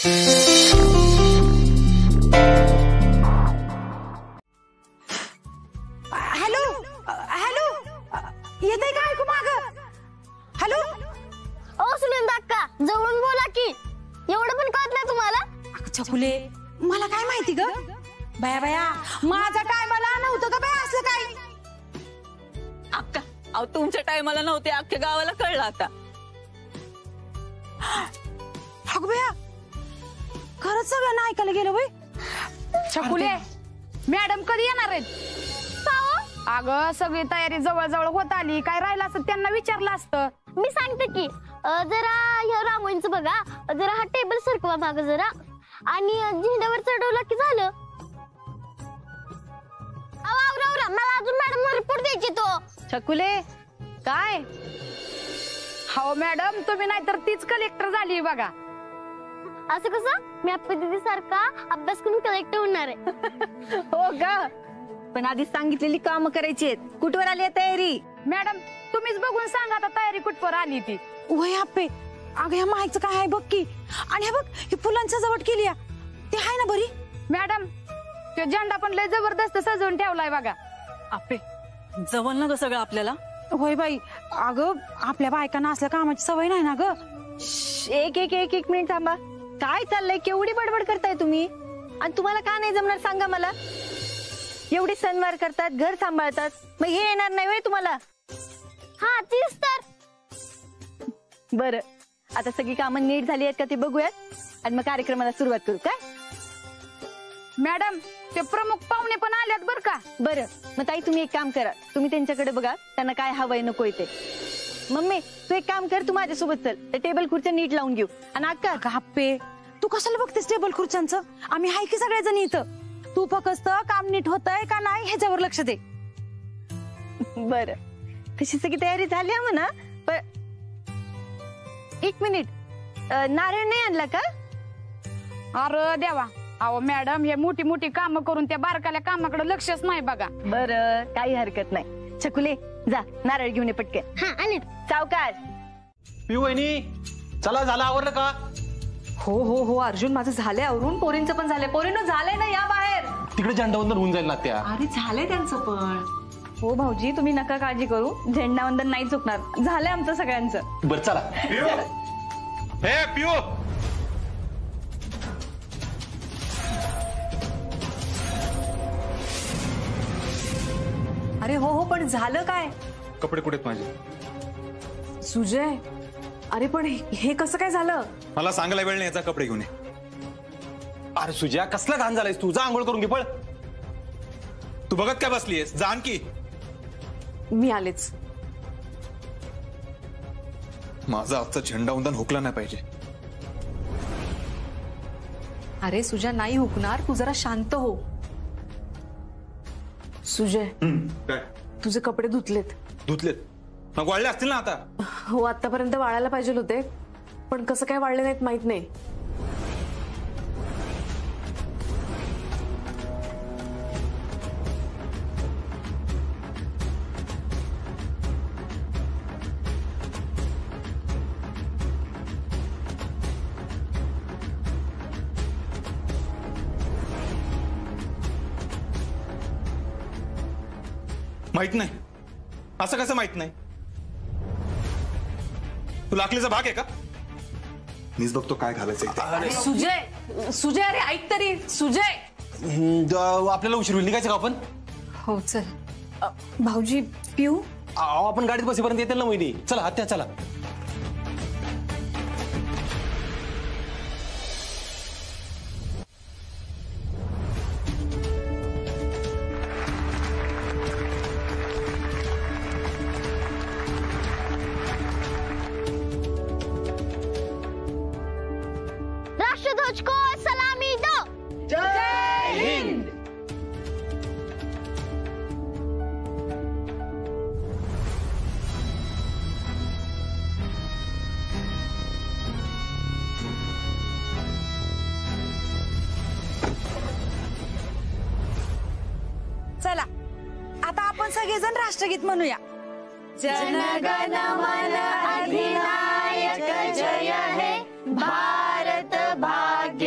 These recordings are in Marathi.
हॅलो हॅलो, येते का ऐकू माग? हॅलो ओ सुनंदा अक्का, जवळून बोला की, एवढं पण कळत नाही तुम्हाला? छकुले, मला काय माहिती ग? बाया बाया, माझ्या टायमाला नव्हतं का बाय असलं काय? अक्का, अहो तुमच्या टायमाला नव्हते, अख्ख्या गावाला कळलं आता. अगं बया, खरंच सगळ्यांना ऐकायला गेलं बाई. छकुले, मॅडम कधी येणार आहेत? अगं सगळी तयारी जवळ जवळ होत आली, काय राहिलं असतं त्यांना विचारलं असतं. मी सांगते की, जरा ह्या रांगोळीचं बघा, जरा हा टेबल सरकवा मागं जरा, आणि झेंड्यावर चढवलं की झालं. आवरा, मला अजून मॅडम रिपोर्ट द्यायची तो. छकुले काय? हो मॅडम, तुम्ही नाहीतर तीच कलेक्टर झाली बघा. असं कसं? मी अप्पा दीदी सारखा अभ्यास करून कलेक्टर होणार आहे. हो ग, पण आधी सांगितलेली काम करायची आहेत. कुठवर आली आहे तयारी? मॅडम तुम्हीच बघून सांगा आता तयारी कुठवर आली ती. वय आप्पे, अगं ह्या माईकचं काय आहे बघ की, आणि हे बघ ही फुलांची सजावट केली आहे, ते आहे ना बरी? मॅडम तो झेंडा पण लय जबरदस्त सजवून ठेवलाय बघा. आपे जवळ ना ग सगळं आपल्याला. होय बाई, अगं आपल्या बायकांना असल्या कामाची सवय नाही ना ग. एक मिनिट थांबा. काय चाललंय? केवढी बडबड करताय तुम्ही? आणि तुम्हाला का नाही जमणार सांगा मला? एवढी सणवार करतात, घर सांभाळतात, मग हे येणार नाही होय तुम्हाला? हा तीच तर. बरं, आता सगळी कामं नीट झाली आहेत का ते बघूयात, आणि मग कार्यक्रमाला सुरुवात करू काय? मॅडम ते प्रमुख पाहुणे पण आल्यात बर का. बरं, मग ताई तुम्ही एक काम करा, तुम्ही त्यांच्याकडे बघा त्यांना काय हवंय नकोय ते. मम्मी तू एक काम कर, तू माझ्यासोबत चल, ते टेबल खुर्च्या नीट लावून घेऊ. आणि अक्का, आप्पे तू कशाला बघतेस टेबल खुर्च्यांचं? आम्ही हाय की सगळेजण इथं. तू फक्त काम नीट होतंय का नाही ह्याच्यावर लक्ष दे. बरं, तशी सगळी तयारी झाली आहे म्हणा, पण एक मिनिट, नारळ नाही आणला का? अरे देवा, अहो मॅडम हे मोठी मोठी कामं करून त्या बारकाल्या कामाकडे लक्षच नाही बघा. बरं, काही हरकत नाही. छकुले जा, नारळ घेऊन ये पटकन. हा आणि सावकाश. पिऊ वहिनी, चला, झालं आवरलं का? हो अर्जुन, माझं झालंय आवरून, पोरींचं पण झालंय. पोरींनो झालंय ना, या बाहेर. तिकडे झेंडावंदन होऊन जाईल ना त्या. अरे झालंय त्यांचं पण. हो भाऊजी, तुम्ही नका काळजी करू, झेंडावंदन नाही चुकणार, झालंय आमचं सगळ्यांचं. बरं चला. हे पिऊ, अरे हो, पण झालं काय? कपडे कुठेत माझे? सुजय, अरे पण हे कसं काय झालं? मला सांगायला वेळ नाही याचा, कपडे घेऊन ये. अरे सुजया, कसला घाण झालायस तू? जा आंघोळ करून घे, पळ. तू बघत काय बसलीयस? जा आणखी. मी आलेच. माझा आजचा झेंडावंदन हुकला नाही पाहिजे. अरे सुजय, नाही हुकणार, तू जरा शांत हो. सुजय, काय? तुझे कपडे धुतलेत. धुतलेत? मग वाळले असतील ना आता? हो, आतापर्यंत वाळायला पाहिजे होते, पण कसं काय वाळले नाहीत माहित नाही. माहित नाही? असं कसं माहित नाही? तू लाकलीचा भाग आहे का? मीच बघतो काय घालायचं. सुजय, अरे ऐक तरी. सुजय, आपल्याला उशीर होईल, निघायचं का आपण? हो चल. भाऊजी, पिऊ? आपण गाडीत बसेपर्यंत येतील ना मोहिनी. चला आत्या, चला. राष्ट्रध्वज को सलामी दो. जय हिंद. चला आता आपण सगळेजण राष्ट्रगीत म्हणूया. जनगण मन अधिनायक जय हे भारत भाग्य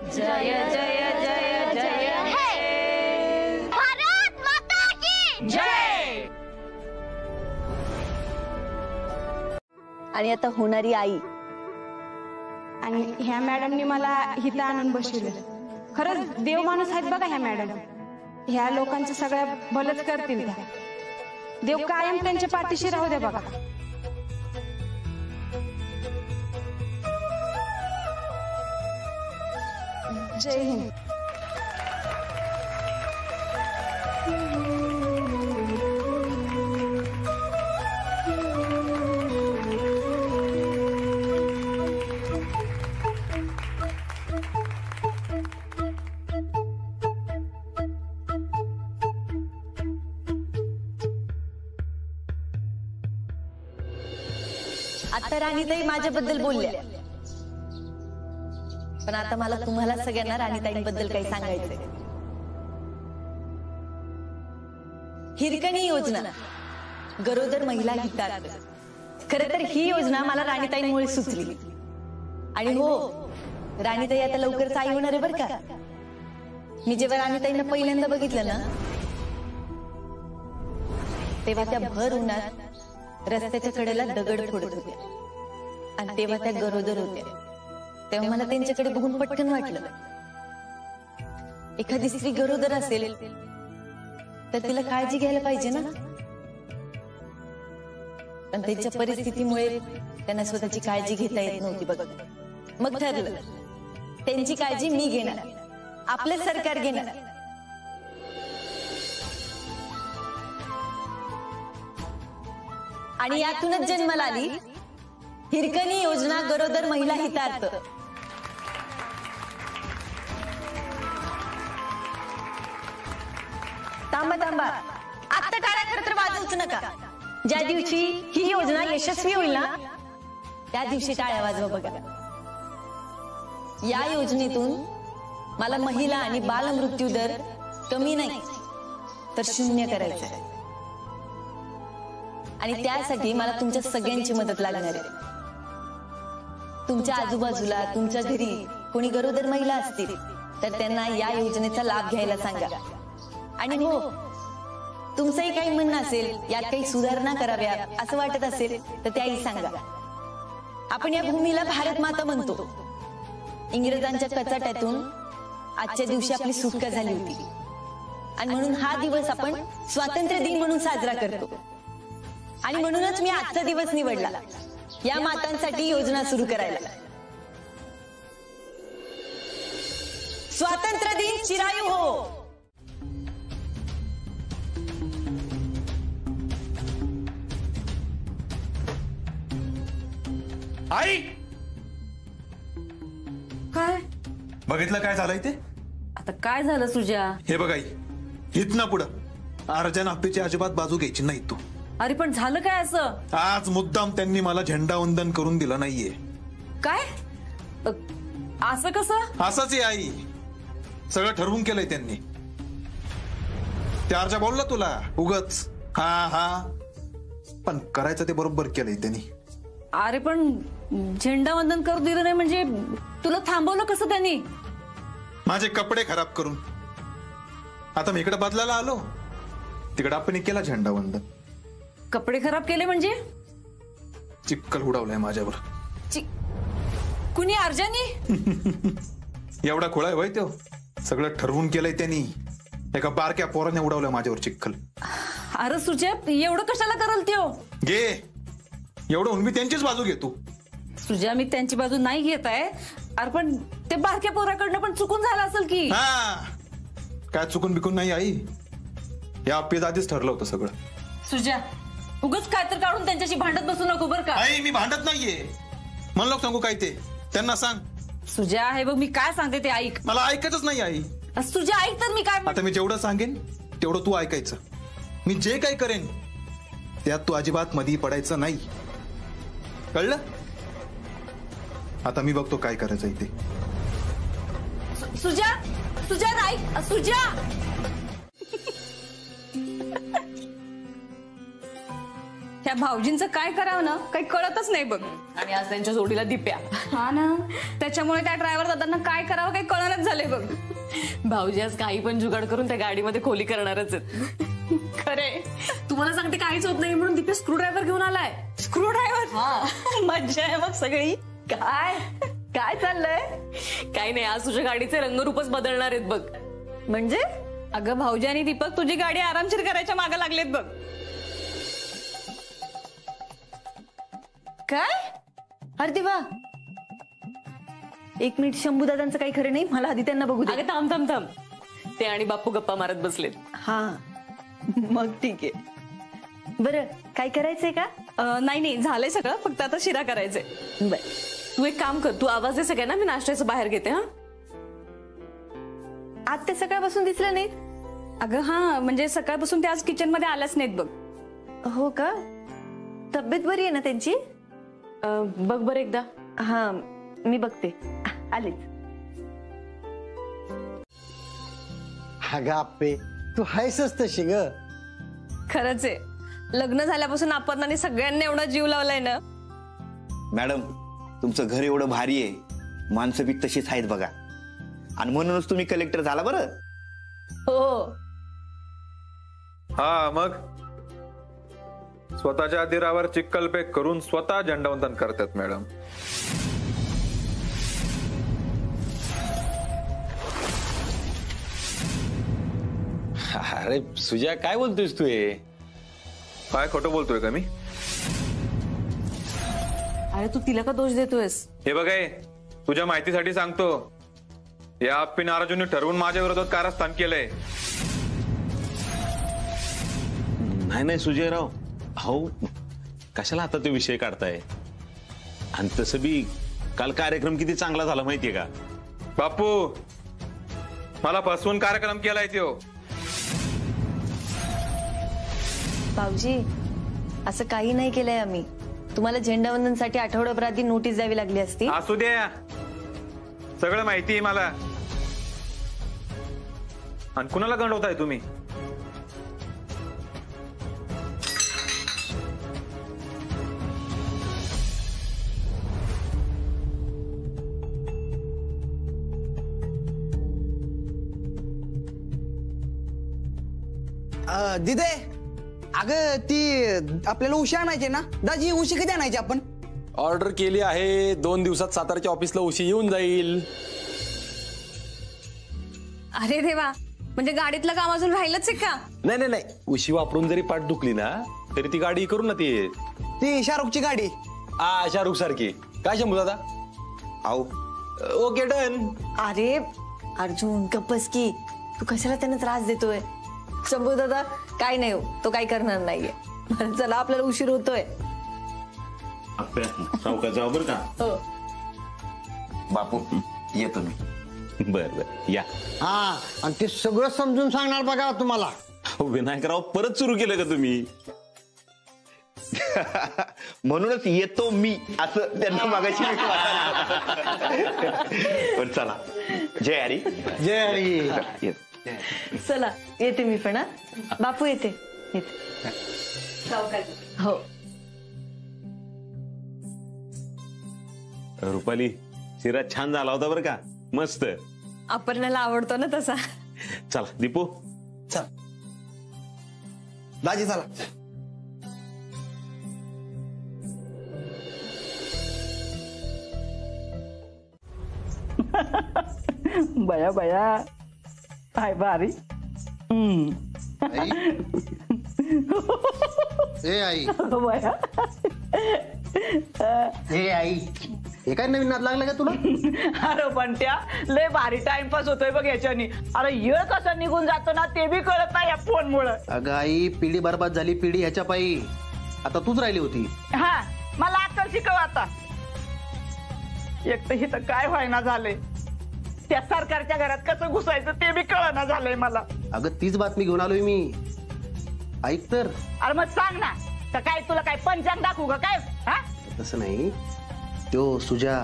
जय जय जय जय हे! भारत माता की जय. आणि आता होणारी आई. आणि ह्या मॅडमनी मला हिथं आणून बसवलं. खरंच देव माणूस आहेत बघा ह्या मॅडम. ह्या लोकांचं सगळ्या भलंच करतील त्या. देव कायम त्यांच्या पाठीशी राहू दे बघा. जय हिंद. आता राणीताई माझ्याबद्दल बोलल्या, पण आता मला तुम्हाला सगळ्यांना राणीताईंबद्दल काही सांगायचंय. हिरकणी योजना गरोदर महिला हितार्थ. खरं तर ही योजना मला राणीताईंमुळे सुचली. आणि हो, राणीताई आता लवकरच आई होणार आहे बरं का. मी जेव्हा राणीताईंना पहिल्यांदा बघितलं ना, तेव्हा त्या भर उन्हात रस्त्याच्या कडेला दगड फोडत होत्या. आणि तेव्हा त्या गरोदर होत्या. तेव्हा मला त्यांच्याकडे बघून पटकन वाटलं, एखादी स्त्री गरोदर असेल तर तिला काळजी घ्यायला पाहिजे ना. पण त्यांच्या परिस्थितीमुळे त्यांना स्वतःची काळजी घेता येत नव्हती बघ. मग ठरलं, त्यांची काळजी मी घेणार, आपलं सरकार घेणार. आणि यातूनच जन्माला आली हिरकणी योजना गरोदर महिला हितार्थ. थांबा थांबा, आत्ता टाळ्या खरं तर वाजवूच नका. ज्या दिवशी ही योजना यशस्वी होईल ना, त्या दिवशी टाळ्या वाजवा बघा. या योजनेतून मला महिला आणि बाल मृत्यू दर कमी नाही तर 0 करायचा आहे. आणि त्यासाठी मला तुमच्या सगळ्यांची मदत लागणार आहे. तुमच्या आजूबाजूला, तुमच्या घरी कोणी गरोदर महिला असतील तर त्यांना या योजनेचा लाभ घ्यायला सांगा. आणि हो, तुमचंही काही म्हणणं असेल, यात काही सुधारणा कराव्या असं वाटत असेल तर त्याही सांगा. आपण या भूमीला भारत माता म्हणतो. इंग्रजांच्या कचाट्यातून आजच्या दिवशी आपली सुटका झाली होती. आणि म्हणून हा दिवस आपण स्वातंत्र्य दिन म्हणून साजरा करतो. आणि म्हणूनच मी आजचा दिवस निवडला या मातांसाठी योजना सुरू करायला. स्वातंत्र्य दिन चिरायू हो. आई, काय बघितलं काय झालंय ते? आता काय झालं सुजा? हे बघ आई, इथनं पुढं अर्जन आप्पीची अजिबात बाजू घ्यायची नाही तू. अरे पण झालं काय असं? आज मुद्दाम त्यांनी मला झेंडावंदन करून दिलं नाहीये. काय असं कसं? असंच आहे आई, सगळं ठरवून केलंय त्यांनी. त्या अर्जा बोलला तुला उगच हा हा, पण करायचं ते बरोबर केलंय त्यांनी. अरे पण झेंडावंदन करू दिलं नाही म्हणजे तुला थांबवलं कसं त्यांनी? माझे कपडे खराब करून. आता मी इकडे बदलायला आलो, तिकडे आपण केला झेंडावंदन. कपडे खराब केले म्हणजे? चिक्कल उडवलाय माझ्यावर. कुणी? अर्जानी? एवढा खोळा आहे तो. सगळं ठरवून केलंय त्यांनी. एका बारक्या पोराने उडवलं माझ्यावर चिक्कल. अरे सुजय, एवढं कशाला करल त्यो? घे एवढं मी त्यांचीच बाजू घेतो. सुजा, मी त्यांची बाजू नाही घेत आहे. अरे पण ते बारक्या पोराकडनं पण चुकून झालं असेल की? हा, काय चुकून बिकून नाही आई, या आप्पीत आधीच ठरलं होतं सगळं. सुजा, उगाच काय तर काढून त्यांच्याशी भांडत बसू नको बरं का? आई, मी भांडत नाहीये. मला लोक सांगू काय ते, त्यांना सांग. सुजा, आहे बघ मी काय सांगते ते ऐक. मला ऐकतच नाही आई. सुजा ऐक तर, मी काय आता मी जेवढं सांगेन तेवढं तू ऐकायचं. मी जे काही करेन त्यात तू अजिबात मधी पडायचं नाही, कळलं? आता मी बघतो काय करायचं इथे. सुजा, सुजा ऐक. सुजा, ह्या भाऊजींचं काय करावं ना काही कळतच नाही बघ. आणि आज त्यांच्या जोडीला दिप्या. हा ना, त्याच्यामुळे त्या ड्रायव्हर दादांना काय करावं काही कळणारच भाऊजी आज काही पण जुगाड करून त्या गाडीमध्ये खोली करणारच आहेत. खरे तुम्हाला सांगते काहीच होत नाही म्हणून दीपे स्क्रू ड्रायव्हर घेऊन आलाय. स्क्रू ड्रायव्हर मज्जा आहे मग सगळी. काय काय चाललंय? काही नाही, आज तुझ्या गाडीचे रंगरूपच बदलणार आहेत बघ. म्हणजे अगं भाऊजी आणि दीपक तुझी गाडी आरामशीर करायच्या मागे लागलेत बघ. काय? अरे देवा, एक मिनिट, शंभू दादांचं काही खरं नाही, मला आधी त्यांना बघू दे. अगं थांब थांब थांब, ते आणि बाप्पू गप्पा मारत बसलेत. हा मग ठीक आहे. बरं काय करायचंय का? नाही नाही, झालंय सगळं, फक्त आता शिरा करायचंय. बर, तू एक काम कर, तू आवाज दे सगळ्यांना, मी नाश्त्याचं बाहेर घेते. हा आज ते सकाळपासून दिसलं नाही. अगं हा, म्हणजे सकाळपासून ते आज किचन मध्ये आल्याच नाहीत बघ. हो का? तब्येत बरी आहे ना त्यांची? बघ बरं एकदा. हा मी बघते, आलेच. अगं आप्पे, तू हायसच तशी ग. खरंच आहे, लग्न झाल्यापासून आपण सगळ्यांनी एवढा जीव लावलाय ना. मॅडम, तुमचं घर एवढं भारी आहे, माणसं बी तशीच आहेत बघा, आणि म्हणूनच तुम्ही कलेक्टर झाला बरं. हो. हा मग स्वतःच्या दिरावर चिक्कल पेक करून स्वतः झेंडावंदन करतात मॅडम. अरे सुजा, काय बोलतोयस तू? काय खोटं बोलतोय का मी? अरे तू तिला का दोष देतोयस? हे बघाय, तुझ्या माहितीसाठी सांगतो, या आप्पी नाराजूंनी ठरवून माझ्या विरोधात कारस्थान केलंय. नाही नाही सुजयराव, हो कशाला आता तो विषय काढताय? आणि तसं बी काल कार्यक्रम किती चांगला झाला माहितीये का? बापू, मला फसवून कार्यक्रम केलाय तो. भाऊजी, असं काही नाही केलंय आम्ही. तुम्हाला झेंडावंदनसाठी आठवड्याभर आधी नोटीस द्यावी लागली असती. असू द्या, सगळं माहिती आहे मला. आणि कुणाला गंडवताय तुम्ही? दिदे, अगं ती आपल्याला उशी आणायची ना दाजी? उशी कधी आणायची आपण? ऑर्डर केली आहे, 2 दिवसात सातारच्या ऑफिसला उशी येऊन जाईल. अरे देवा, म्हणजे गाडीतलं काम अजून राहिलंच आहे का? नाही नाही नाही, उशी वापरून जरी पाठ दुखली ना तरी ती गाडी करू ना. ती शाहरुखची गाडी. शाहरुख सारखी. काय शंभू दादा? आओ, ओके डन. अरे अर्जुन गप्पस की, तू कशाला त्यांना त्रास देतोय? शंभू दादा काय नाही हो, तो काही करणार नाहीये. चला, आपल्याला उशीर होतोय. सावकाश जाऊ बरं का? हो. बापू येतो मी. बर बर, या. हा, आणि ते सगळं समजून सांगणार बघा तुम्हाला. विनायकराव, परत सुरू केलं का तुम्ही? म्हणूनच येतो मी असं त्यांना मागायची. पण चला, जय हरी. जय हरी. चला, येते मी पण. बापू येते. हो. रुपाली, शिरा छान झाला होता बरं का, मस्त. अपर्णाला आवडतो ना तसा. चला दीपू, चल दाजी, चला. बया बया, काय भारी. ए आई, बया. ए आई, हे काय नवीन नाद लागला का तुला? अरे पण त्या लय भारी टाइमपास होतोय बघ याच्यानी. अरे येळ कसा निघून जातो ना ते बी कळत नाही या फोन मुळे. अगं आई, पिढी बरबाद झाली, पिढी ह्याच्या पायी. आता तूच राहिली होती. हा, मला अक्कल शिकव आता. एक तर इथं काय व्हायना झालंय, त्या सरकारच्या घरात कसं घुसायचं ते बी कळना झालंय मला. अगं तीच बातमी घेऊन आलोय मी. ऐक तर. अरे मग सांग ना, तर काय तुला काय पंचांग दाखवू का काय? हा, तसं नाही, तो सुजा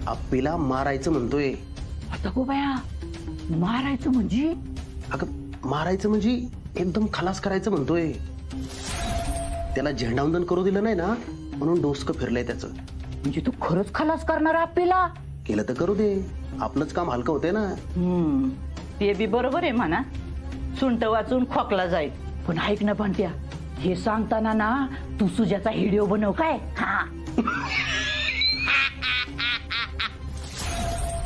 आप्पीला मारायचं म्हणतोय. आता हो बया, मारायचं म्हणजे? अगं मारायचं म्हणजे एकदम खलास करायचं म्हणतोय. त्याला झेंडावंदन करू दिलं नाही ना, म्हणून डोसकं फिरलंय त्याचं. म्हणजे तू खरंच खलास करणार आपल्याला? केलं तर करू दे, आपलंच काम हलकं होते ना. ते बी बरोबर आहे म्हणा. सुंट वाचून खोकला जाईल. पण ऐक ना भांट्या, हे सांगताना ना तू सुजाचा व्हिडिओ बनव काय. हा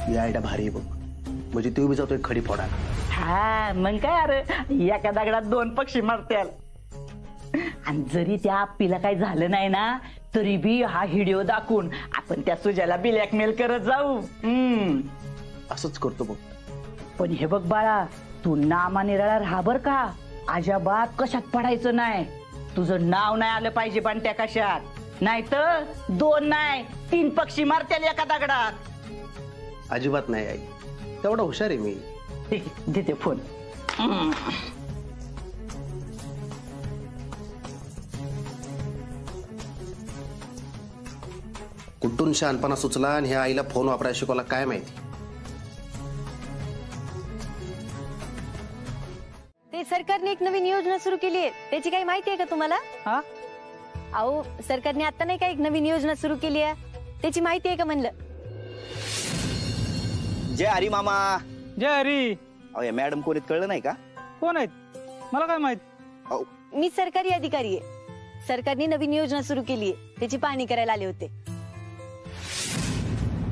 ही आयडिया भारी आहे बघ, म्हणजे तू बी जातोय खडी फोडायला. हा मग काय, अरे एका दगडात 2 पक्षी मारत्याल. आणि जरी त्या आप्पीला काही झालं नाही ना, तरी बी हा व्हिडिओ दाखवून आपण त्या सुजाला ब्लॅकमेल करत जाऊ. असंच करतो बघ. पण हे बघ बाळा, तू नामानिराळा राहा बर का. अजाबात कशात पडायचं नाही. तुझं नाव नाही आलं पाहिजे भांट्या कशात. नाहीतर 2 नाही 3 पक्षी मारत्याल एका दगडात. अजिबात नाही आई, तेवढा हुशार आहे मी. ठीक आहे, देते फोन. कुठून शहाणपणा सुचला आणि ह्या आईला फोन वापरायला शिकवला काय माहिती. ते सरकारने एक नवीन योजना सुरू केली आहे, त्याची काही माहिती आहे का तुम्हाला? अहो सरकारने आता नाही का एक नवीन योजना सुरू केली आहे, त्याची माहिती आहे का म्हणलं? जय हरी मामा. जय हरी. अहो या मॅडम कोण आहेत कळलं नाही का? कोण आहेत मला काय माहित. मी सरकारी अधिकारी आहे. सरकारने नवीन योजना सुरू केली आहे, त्याची पाहणी करायला आले होते.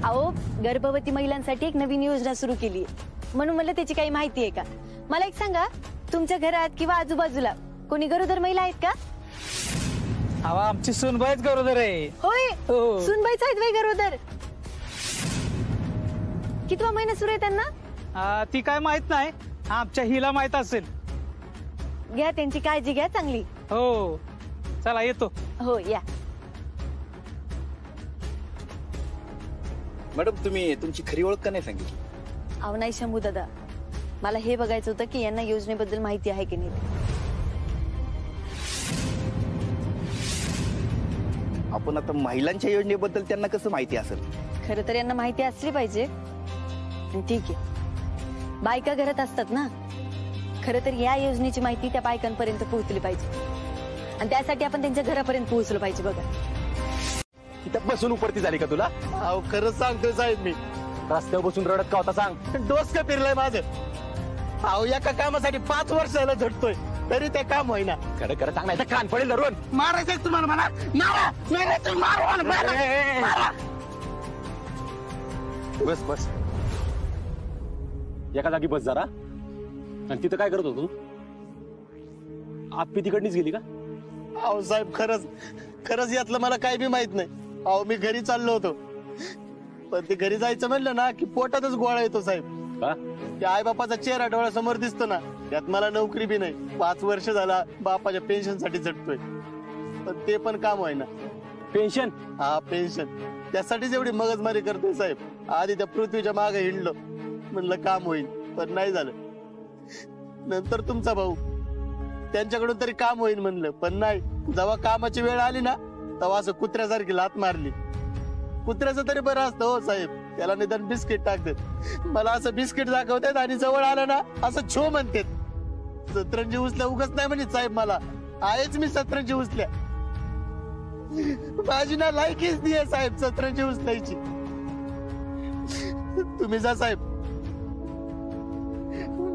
अहो गर्भवती महिलांसाठी एक नवीन योजना सुरू केली आहे, म्हणून मला त्याची काही माहिती आहे का? मला एक सांगा, तुमच्या घरात किंवा आजूबाजूला कोणी गरोदर महिला आहेत का? आमची सूनबाईच गरोदर आहे. होय, सूनबाईच आहेत बाई गरोदर. कितवा महिना सुरू आहे त्यांना? ती काय माहित नाही, आमच्या हिला माहित असेल. घ्या त्यांची काळजी घ्या चांगली. हो चला येतो. हो या. मॅडम तुम्ही तुमची खरी ओळख का नाही सांगितली? अहो नाही शंभू दादा, मला हे बघायचं होतं की यांना योजनेबद्दल माहिती आहे की नाही. आपण आता महिलांच्या योजनेबद्दल त्यांना कसं माहिती असेल? खरं तर यांना माहिती असली पाहिजे. ठीक आहे, बायका घरात असतात ना, खरं तर या योजनेची माहिती त्या बायकांपर्यंत पोहोचली पाहिजे आणि त्यासाठी आपण त्यांच्या घरापर्यंत पोहोचलो पाहिजे. बघा इथं बसून उपरती झाली का तुला? अहो खरंच सांगतोय साहेब, मी रस्त्यावर बसून रडत का होता सांग? डोसकं फिरलंय माझं. अहो एका कामासाठी 5 वर्ष झालं झटतोय, तरी ते काम होईना. खरं खरं सांग, नाही तर कान पडेल धरून. मारायचंय तुम्हाला मला? मारा. बस बस, एका जागी बस जरा. आणि तिथं काय करत होतो? आप्पी तिकडनीच गेली का? अहो साहेब खरंच यातलं मला काही बी माहित नाही. अहो मी घरी चाललो होतो, पण ते घरी जायचं म्हणलं ना की पोटातच गोळा येतो साहेब. त्या आई बापाचा चेहरा डोळ्यासमोर दिसतो ना, त्यात मला नोकरी बी नाही. 5 वर्ष झाला बापाच्या पेन्शन साठी झटतोय, पण ते पण काम होईना. पेन्शन? हा पेन्शन, त्यासाठीच एवढी मगजमारी करतोय साहेब. आधी त्या पृथ्वीच्या मागे हिंडलो, म्हणलं काम होईल, पण नाही झालं. नंतर तुमचा भाऊ, त्यांच्याकडून तरी काम होईल म्हणलं, पण नाही. जेव्हा कामाची वेळ आली ना, तेव्हा असं कुत्र्यासारखी लात मारली. कुत्र्याचं तरी बरं असतं हो साहेब, त्याला निदान बिस्किट टाकतात. मला असं बिस्किट दाखवतात आणि जवळ आलं ना असं छो म्हणतात. सतरंजी उचल्या उगाच नाही म्हणजे साहेब, मला आहेच मी सतरंजी उचल्या. माझी ना लायकीच नाही आहे साहेब सतरंजी उचलायची. तुम्ही जा साहेब,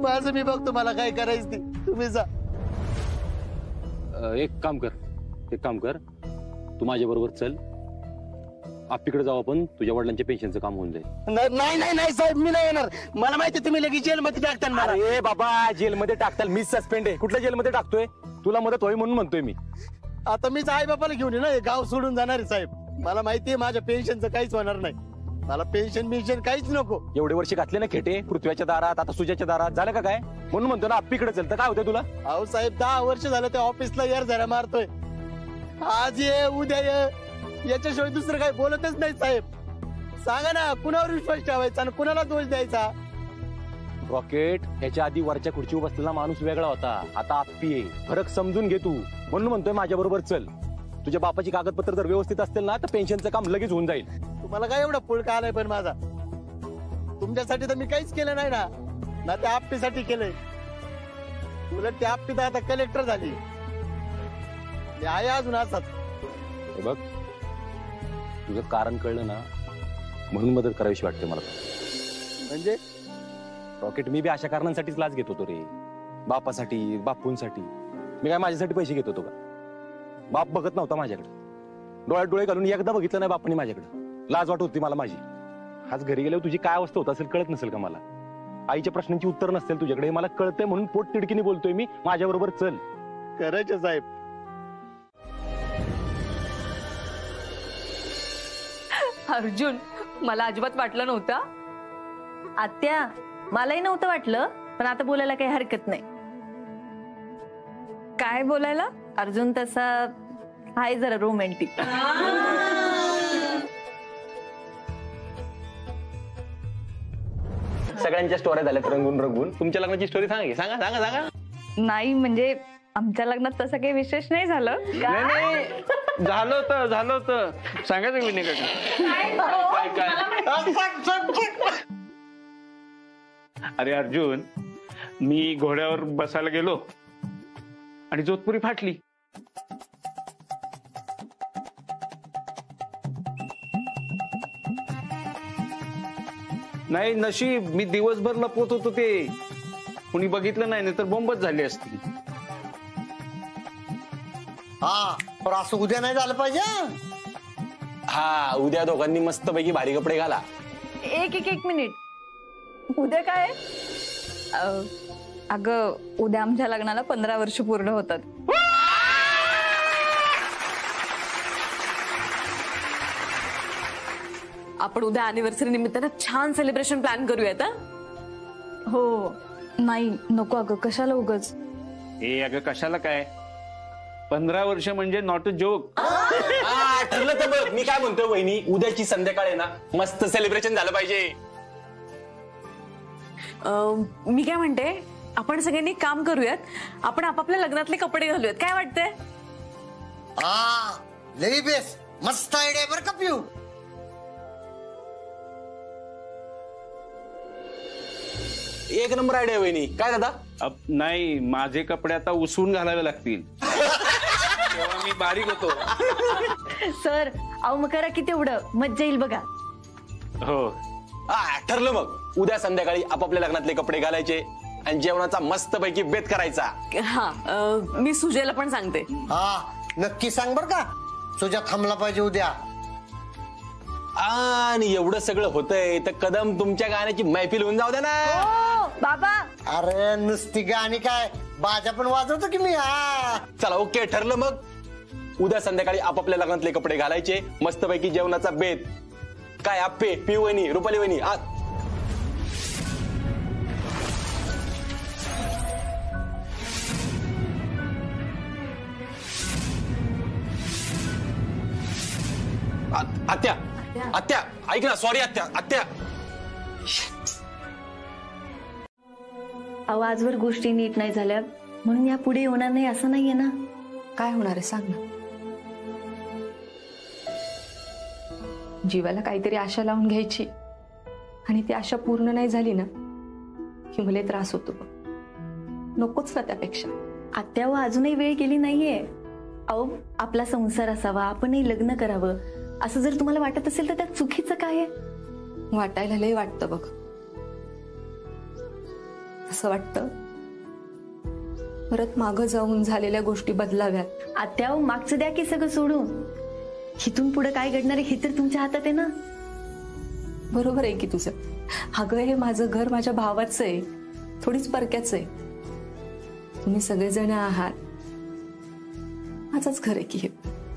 माझं मी बघतो, मला काय करायचं ते. तुम्ही जा. एक काम कर, तू माझ्या बरोबर चल. आप्पीकडे जाऊ आपण, तुझ्या वडिलांच्या पेन्शनचं काम होऊन जाईल. नाही साहेब, मी नाही येणार. मला माहिती तुम्ही लगेच जेलमध्ये टाकताल मला. अरे बाबा, जेलमध्ये टाकताल? मी सस्पेंड आहे. कुठल्या जेलमध्ये टाकतोय? तुला मदत होई म्हणून म्हणतोय मी. आता मीच आई बापाला घेऊन ये ना, हे गाव सोडून जाणार आहे साहेब. मला माहितीये माझ्या पेन्शनचं काहीच होणार नाही. मला पेन्शन काहीच नको. एवढे वर्ष घातले ना खेटे पृथ्वीच्या दारात, आता सुजाच्या दारात, झालं का काय? म्हणून म्हणतो ना आप्पीकडे चल. तर काय होतं तुला? अहो साहेब 10 वर्ष झालं त्या ऑफिसला यार जरा मारतोय. आज ये उद्या ये, याच्याशिवाय दुसरं काही बोलतच नाही साहेब. सांगा ना, कुणावर विश्वास ठेवायचा आणि कुणाला दोष द्यायचा? रॉकेट, याच्या आधी वरच्या खुर्चीवर बसलेला माणूस वेगळा होता, आता आप्पी आहे. फरक समजून घे तू. म्हणून म्हणतोय माझ्या बरोबर चल. तुझ्या बापाची कागदपत्र जर व्यवस्थित असतील ना, तर पेन्शनचं काम लगेच होऊन जाईल. तुम्हाला काय एवढा पुळका आलाय पण माझा? तुमच्यासाठी तर मी काहीच केलं नाही ना त्या आप्पीसाठी केलंय. उलट त्या आप्पी तर आता कलेक्टर झाली. आहे अजून असाच. बघ, तुझं कारण कळलं ना, म्हणून मदत करावीशी वाटते मला. म्हणजे रॉकेट, मी बी अशा कारणांसाठीच लाच घेत होतो रे. बापासाठी, बापूंसाठी. मी काय माझ्यासाठी पैसे घेत होतो का? बाप बघत नव्हता माझ्याकडे. डोळ्यात डोळे घालून एकदा बघितलं नाही बापाने माझ्याकडे. लाज वाटत होती मला माझी. आज घरी गेल्यावर तुझी काय अवस्था होत असेल कळत नसेल का मला? आईच्या प्रश्नांची उत्तर नसतील तुझ्याकडे, हे मला कळतंय म्हणून पोट तिडकीने बोलतोय मी. माझ्याबरोबर चल. करायचे साहेब. अर्जुन, मला अजिबात वाटलं नव्हतं. आत्या, मलाही नव्हतं वाटलं, पण आता बोलायला काही हरकत नाही. काय बोलायला? अर्जुन तसा आहे जरा रोमॅन्टिक. सगळ्यांच्या स्टोऱ्या झाल्यात रंगून रंगून. तुमच्या लग्नाची स्टोरी सांगा की. सांगा सांगा सांगा. नाही म्हणजे आमच्या लग्नात तसं काही विशेष नाही झालं. नाही झालं होतं सांगायचं मी काय. अरे अर्जुन, मी घोड्यावर बसायला गेलो आणि जोधपुरी फाटली. नाही नशीब मी दिवसभर लपवत होतो, ते कुणी बघितलं नाही, तर बोंबच झाली असती. हा, पण असं उद्या नाही झालं पाहिजे. हा, उद्या दोघांनी मस्तपैकी भारी कपडे घाला. एक मिनिट. उद्या काय? अगं, उद्या आमच्या लग्नाला 15 वर्ष पूर्ण होतात. आपण उद्या अॅनिव्हर्सरी निमित्तानं छान सेलिब्रेशन प्लॅन करूयात. हो. नाही नको अगं, कशाला उगाच. हे अगं कशाला काय, 15 वर्ष म्हणजे नॉट अ जोक. ठरलं तर बघ. मी काय म्हणतोय वहिनी, उद्याची संध्याकाळ आहे ना, मस्त सेलिब्रेशन झालं पाहिजे. मी काय म्हणते, आपण सगळ्यांनी काम करूयात. आपण आपापल्या लग्नातले कपडे घालूयात. काय वाटतंय? हा, लई बेस. मस्त आयडिया बरं का पिऊ. एक नंबर आयडिया वहिनी. काय दादा? नाही, माझे कपडे आता उसवून घालावे लागतील. तेव्हा मी बारीक होतो. सर, अहो मग करा की तेवढं, मज्जा येईल बघा. हो. ठरलं मग. उद्या संध्याकाळी आपापल्या लग्नातले कपडे घालायचे आणि जेवणाचा मस्तपैकी बेत करायचा. हा, मी सुजयला पण सांगते. हा, नक्की सांग बर का. तुझ्या थांबला पाहिजे उद्या. आणि एवढं सगळं होतंय तर कदम तुमच्या गाण्याची मैफिल होऊन जाऊ दे ना. बाबा, अरे नुसती गाणी काय, बाजा पण वाजवतो की मी. हा, चला ओके, ठरलं मग. उद्या संध्याकाळी आपापल्या लग्नातले कपडे घालायचे, मस्तपैकी जेवणाचा बेत. काय आप्पे, पिऊ वहिनी, रुपाली वहिनी. आत्या आत्या ऐक ना. सॉरी आत्या. आत्या, आवाजवर गोष्टी नीट नाही झाल्या म्हणून या पुढे होणार नाही असं नाहीये ना. काय होणार आहे सांग ना. जीवाला काहीतरी आशा लावून घ्यायची आणि ती आशा पूर्ण नाही झाली ना की मला त्रास होतो. नकोच ना त्यापेक्षा. आत्या, व अजूनही वेळ गेली नाहीये. अहो, आपला संसार असावा, आपणही लग्न करावं असं जर तुम्हाला वाटत असेल तर त्यात चुकीचं काय आहे? वाटायला लय वाटतं बघ. असं वाटतं परत मागं जाऊन झालेल्या गोष्टी बदलाव्यात. आत्या, मागचं द्या की सगळं सोडून. इथून पुढे काय घडणार आहे हे तर तुमच्या हातात आहे ना. बरोबर आहे की तुझं. अगं, हे माझं घर माझ्या भावाचं आहे, थोडीच परक्याचं आहे. तुम्ही सगळेजण आहात, माझंच घर आहे की हे.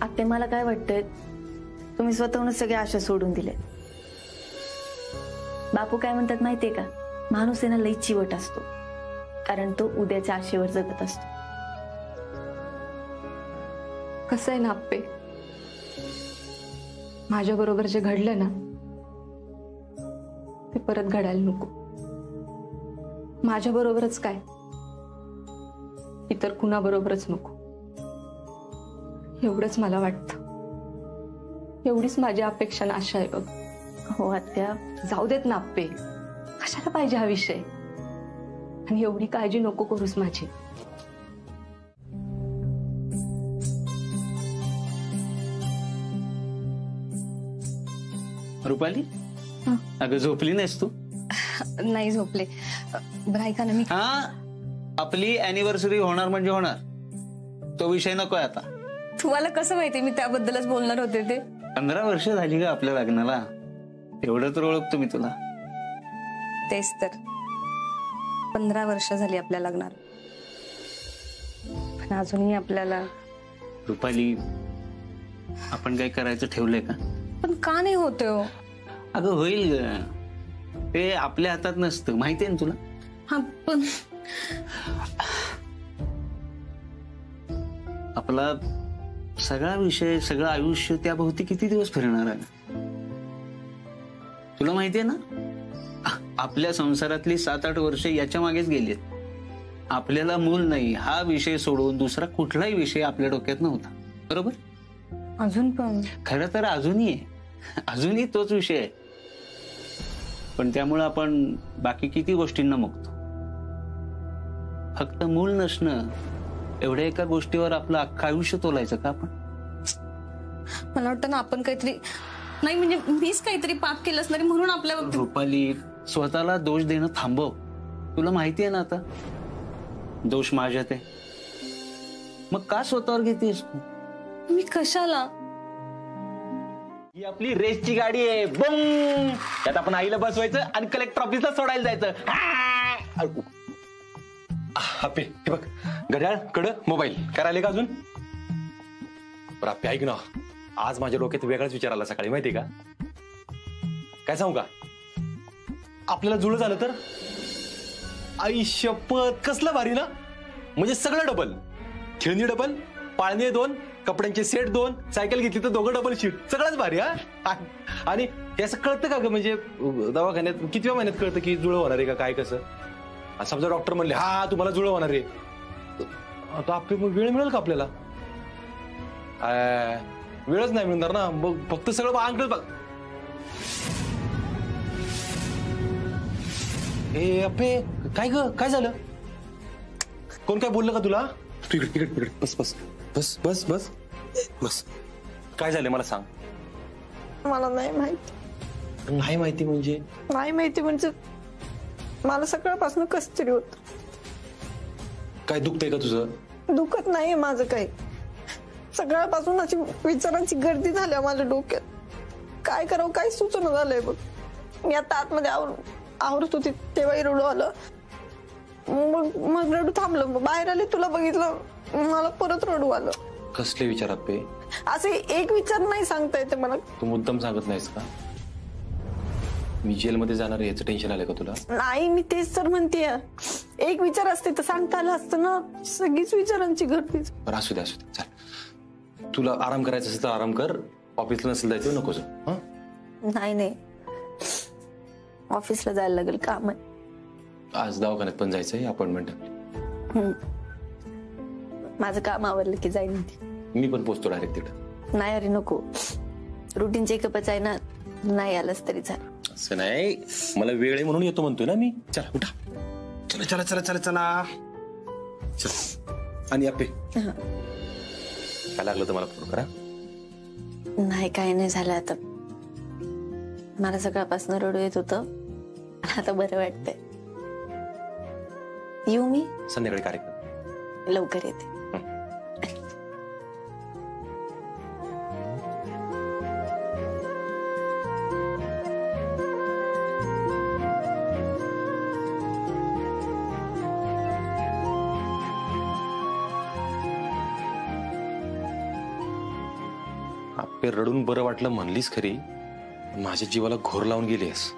आत्या, मला काय वाटतंय, तुम्ही स्वतःहूनच सगळ्या आशा सोडून दिल्या. बापू काय म्हणतात माहितीये का, माणूस आहे ना लई चिवट असतो, कारण तो उद्याच्या आशेवर जगत असतो. कसं आहे ना आप्पे, माझ्या बरोबर जे घडलं ना ते परत घडायला नको. माझ्या बरोबरच काय, इतर कुणाबरोबरच नको. एवढंच मला वाटतं. एवढीच माझी अपेक्षा ना आशा आहे बघ. हो आत्या, जाऊ देत ना आप्पे, कशाला पाहिजे हा विषय. आणि एवढी काळजी नको करूस माझी. रुपाली, अगं झोपली नाहीस तू? नाही झोपले. बरं ऐका ना, मी आपली अॅनिव्हर्सरी होणार म्हणजे होणार, तो विषय नकोय आता. तुम्हाला कसं माहिती मी त्याबद्दलच बोलणार होते ते? 15 वर्ष झाली का आपल्या लग्नाला, एवढं तर ओळखतो मी तुला. तेच तर, 15 वर्ष झाली आपल्या लग्नाला, पण अजूनही आपल्याला. रुपाली, आपण काय करायचं ठेवलंय का? पण का नाही होते हो? अगं होईल ग, ते आपल्या हातात नसतं, माहितीये ना तुला. हा पण आपला सगळा विषय, सगळं आयुष्य त्याभोवती किती दिवस फिरणार आहे तुला माहितीये ना. आपल्या संसारातली 7-8 वर्ष याच्या मागेच गेलीत. आपल्याला मूल नाही हा विषय सोडून दुसरा कुठलाही विषय आपल्या डोक्यात नव्हता, बरोबर? अजून पण खरं तर अजूनही तोच विषय आहे, पण त्यामुळे आपण बाकी किती गोष्टींना मुकतो. फक्त मूल नसणं एवढ्या एका गोष्टीवर आपलं अख्खं आयुष्य तोलायचं का आपण? मला वाटतं ना आपण काहीतरी, नाही म्हणजे मीच काहीतरी पाप केलंच नाही म्हणून आपल्या बाबतीत. रुपाली, स्वतःला दोष देणं थांबव. तुला माहितीये ना आता दोष माझ्यात आहे, मग का स्वतःवर घेतेस तू? मी कशाला? ही आपली रेसची गाडी आहे, बम. त्यात आपण आईला बसवायचं आणि कलेक्टर ऑफिसला सोडायला जायचं. आपे हे बघ, घड्याळ, कड, मोबाईल, करायला का अजून? बरं आपे ऐक ना, आज माझ्या डोक्यात वेगळाच विचार आला सकाळी, माहितीये का? काय सांगू का, आपल्याला जुळं झालं तर? आई शपथ, कसलं भारी ना. म्हणजे सगळं डबल, खेळणी डबल, पाळणे 2, कपड्यांचे सेट 2, सायकल घेतली तर दोघं डबल शीट, सगळंच भारी. हा, आणि हे असं कळतं का ग, म्हणजे दवाखान्यात कितव्या महिन्यात कळतं की जुळं होणार आहे का काय कसं? समजा डॉक्टर म्हणले हा तुम्हाला जुळं होणार आहे, आता आपली वेळ मिळेल का आपल्याला? वेळच नाही मिळणार ना, मग फक्त सगळं अंकल बघ. ए अप्पे, काय ग, काय झालं? कोण काय बोललं का तुला? तू इकडे बस बस बस बस बस बस. काय झालं मला सांग. मला नाही माहिती. नाही माहिती म्हणजे? नाही माहिती म्हणजे मला सकाळपासून कसं तरी होत. काय दुखतंय का तुझं? दुखत नाहीये माझं काही, सकाळपासून अशी विचारांची गर्दी झाली माझ्या डोक्यात. काय करावं काय सुचना झालंय बघ. मी आता आतमध्ये आवरत होती तेव्हाही रडू आलं, मग रडू थांबलं, मग बाहेर आले तुला बघितलं, मला परत रडू आलं. कसले विचारात पे? असे एक विचार नाही सांगता येते मला. तू मुद्दाम सांगत नाहीस का? मी जेलमध्ये जाणार आहे याचं टेन्शन आलं का तुला? नाही, मी तेच तर म्हणतेय, एक विचार असते तर सांगता आलं असतं ना. सगळीच विचारांची गर्दी. बरं असू दे चल, तुला आराम करायचा असेल तर आराम कर, ऑफिसला नसेल जायचं नको जाऊ. नाही ऑफिसला जायला लागेल, काम आहे आज, दवाखान्यात पण जायचंय, अपॉइंटमेंट आपली. माझं काम आवरलं की जाईन. मी पण पोचतो डायरेक्ट तिकडे. नाही अरे नको, रुटीन चेकअपच आहे ना, नाही आलंच तरी चालेल. असं नाही, मला वेळ आहे म्हणून येतो म्हणतोय ना मी. चला उठा, चला चला चला चला चला चल. आणि आपे काय लागलं तर मला फोन करा. नाही काही नाही झालं, आता मला सकाळपासून रडू येत होतं, आता बरं वाटतंय. येऊ मी? संध्याकाळी कार्यक्रम, लवकर येते. आपे रडून बरं वाटलं म्हणलीस खरी, माझ्या जीवाला घोर लावून गेलीस.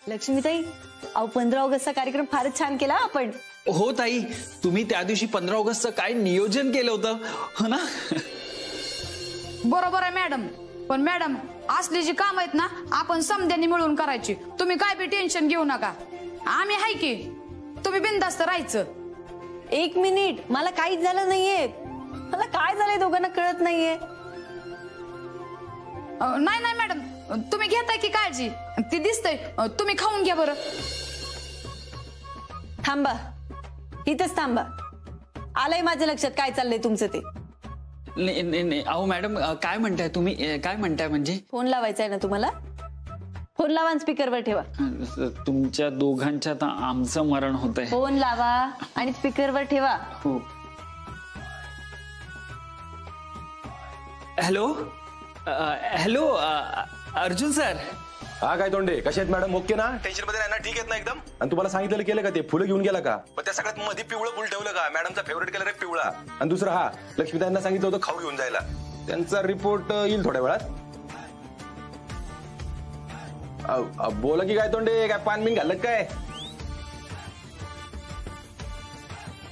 लक्ष्मीताई, अहो 15 ऑगस्टचा कार्यक्रम फारच छान केला आपण. हो ताई, तुम्ही त्या दिवशी 15 ऑगस्टचं काय नियोजन केलं होतं, हो ना? बरोबर आहे मॅडम, पण मॅडम असली जी काम आहेत ना आपण समध्यांनी मिळून करायची. तुम्ही काय बी टेन्शन घेऊ नका, आम्ही हाय की, तुम्ही बिनधास्त राहायचं. 1 मिनिट, मला काहीच झालं नाहीये. मला काय झालंय दोघांना कळत नाहीये. नाही मॅडम, तुम्ही घेताय की काळजी, ती दिसतंय. तुम्ही खाऊन घ्या बरं. थांबा, इथंच थांबा. आलंय माझ्या लक्षात काय चाललंय तुमचं ते. नाही अहो मॅडम, काय म्हणताय तुम्ही? काय म्हणताय म्हणजे? फोन लावायचा आहे ना तुम्हाला? फोन लावा आणि स्पीकरवर ठेवा. तुमच्या दोघांच्यात आमचं मरण होत आहे. फोन लावा आणि स्पीकरवर ठेवा. हो. Hello hello Arjun sir. हा काय तोंडे, कसे आहेत मॅडम? ओके ना? टेन्शन मध्ये नाही ना? ठीक आहेत ना एकदम? आणि तुम्हाला सांगितलेलं केलं का ते फुलं घेऊन गेला का? पण त्या सगळ्यात मध्ये पिवळं फुल ठेवलं का? मॅडमचा फेवरेट कलर आहे पिवळा. आणि दुसरं हा लक्ष्मीताईंना सांगितलं होतं खाऊ घेऊन जायला. त्यांचा रिपोर्ट येईल थोड्या वेळात. बोला की काय तोंडे, काय पान बिन घालत काय?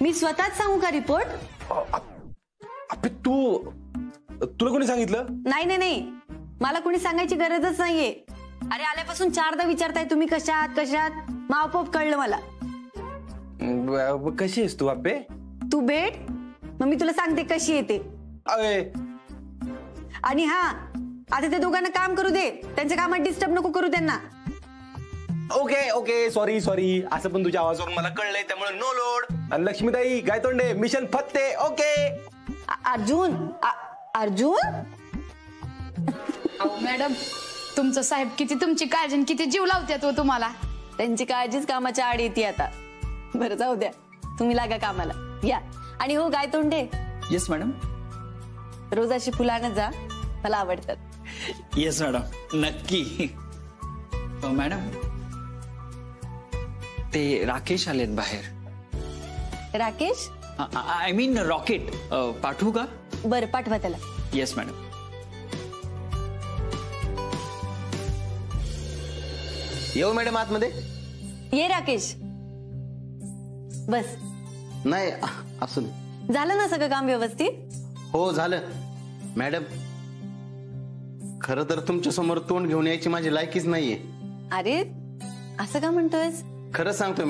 मी स्वतःच सांगू का रिपोर्ट? तुला कोणी सांगितलं? नाही, मला कोणी सांगायची गरजच नाहीये. अरे आल्यापासून 4दा विचारताय तुम्ही कशात मावपोप कळलं मला. कशी आहेस तू आप्पे? तू भेट मग मी तुला सांगते कशी येते. आणि हा आता त्या दोघांना काम करू दे, त्यांच्या कामात डिस्टर्ब नको करू त्यांना. ओके सॉरी असं पण तुझ्या आवाजावरून मला कळलंय, त्यामुळे नो लोड. आणि लक्ष्मीताई गायतोंडे मिशन फत्ते. ओके. अर्जुन मॅडम तुमचं साहेब किती तुमची काळजी किती जीव लावतात तुम्हाला. त्यांची काळजीच कामाच्या आड येते आता. बरं जाऊ द्या, तुम्ही लागा कामाला या. आणि हो गायतोंडे. Yes madam. रोज अशी फुलं आणत जा, मला आवडतात. येस मॅडम, नक्की. मॅडम ते राकेश आलेत बाहेर. राकेश? I mean rocket. पाठवू का? बरं पाठवा त्याला. Yes madam. येऊ मॅडम आतमध्ये? ये राकेश बस. नाही असं झालं ना सगळं काम व्यवस्थित? हो झालं मॅडम. खरं तर तुमच्या समोर तोंड घेऊन यायची माझी लायकीच नाहीये. अरे असं का म्हणतोयस? खरं सांगतो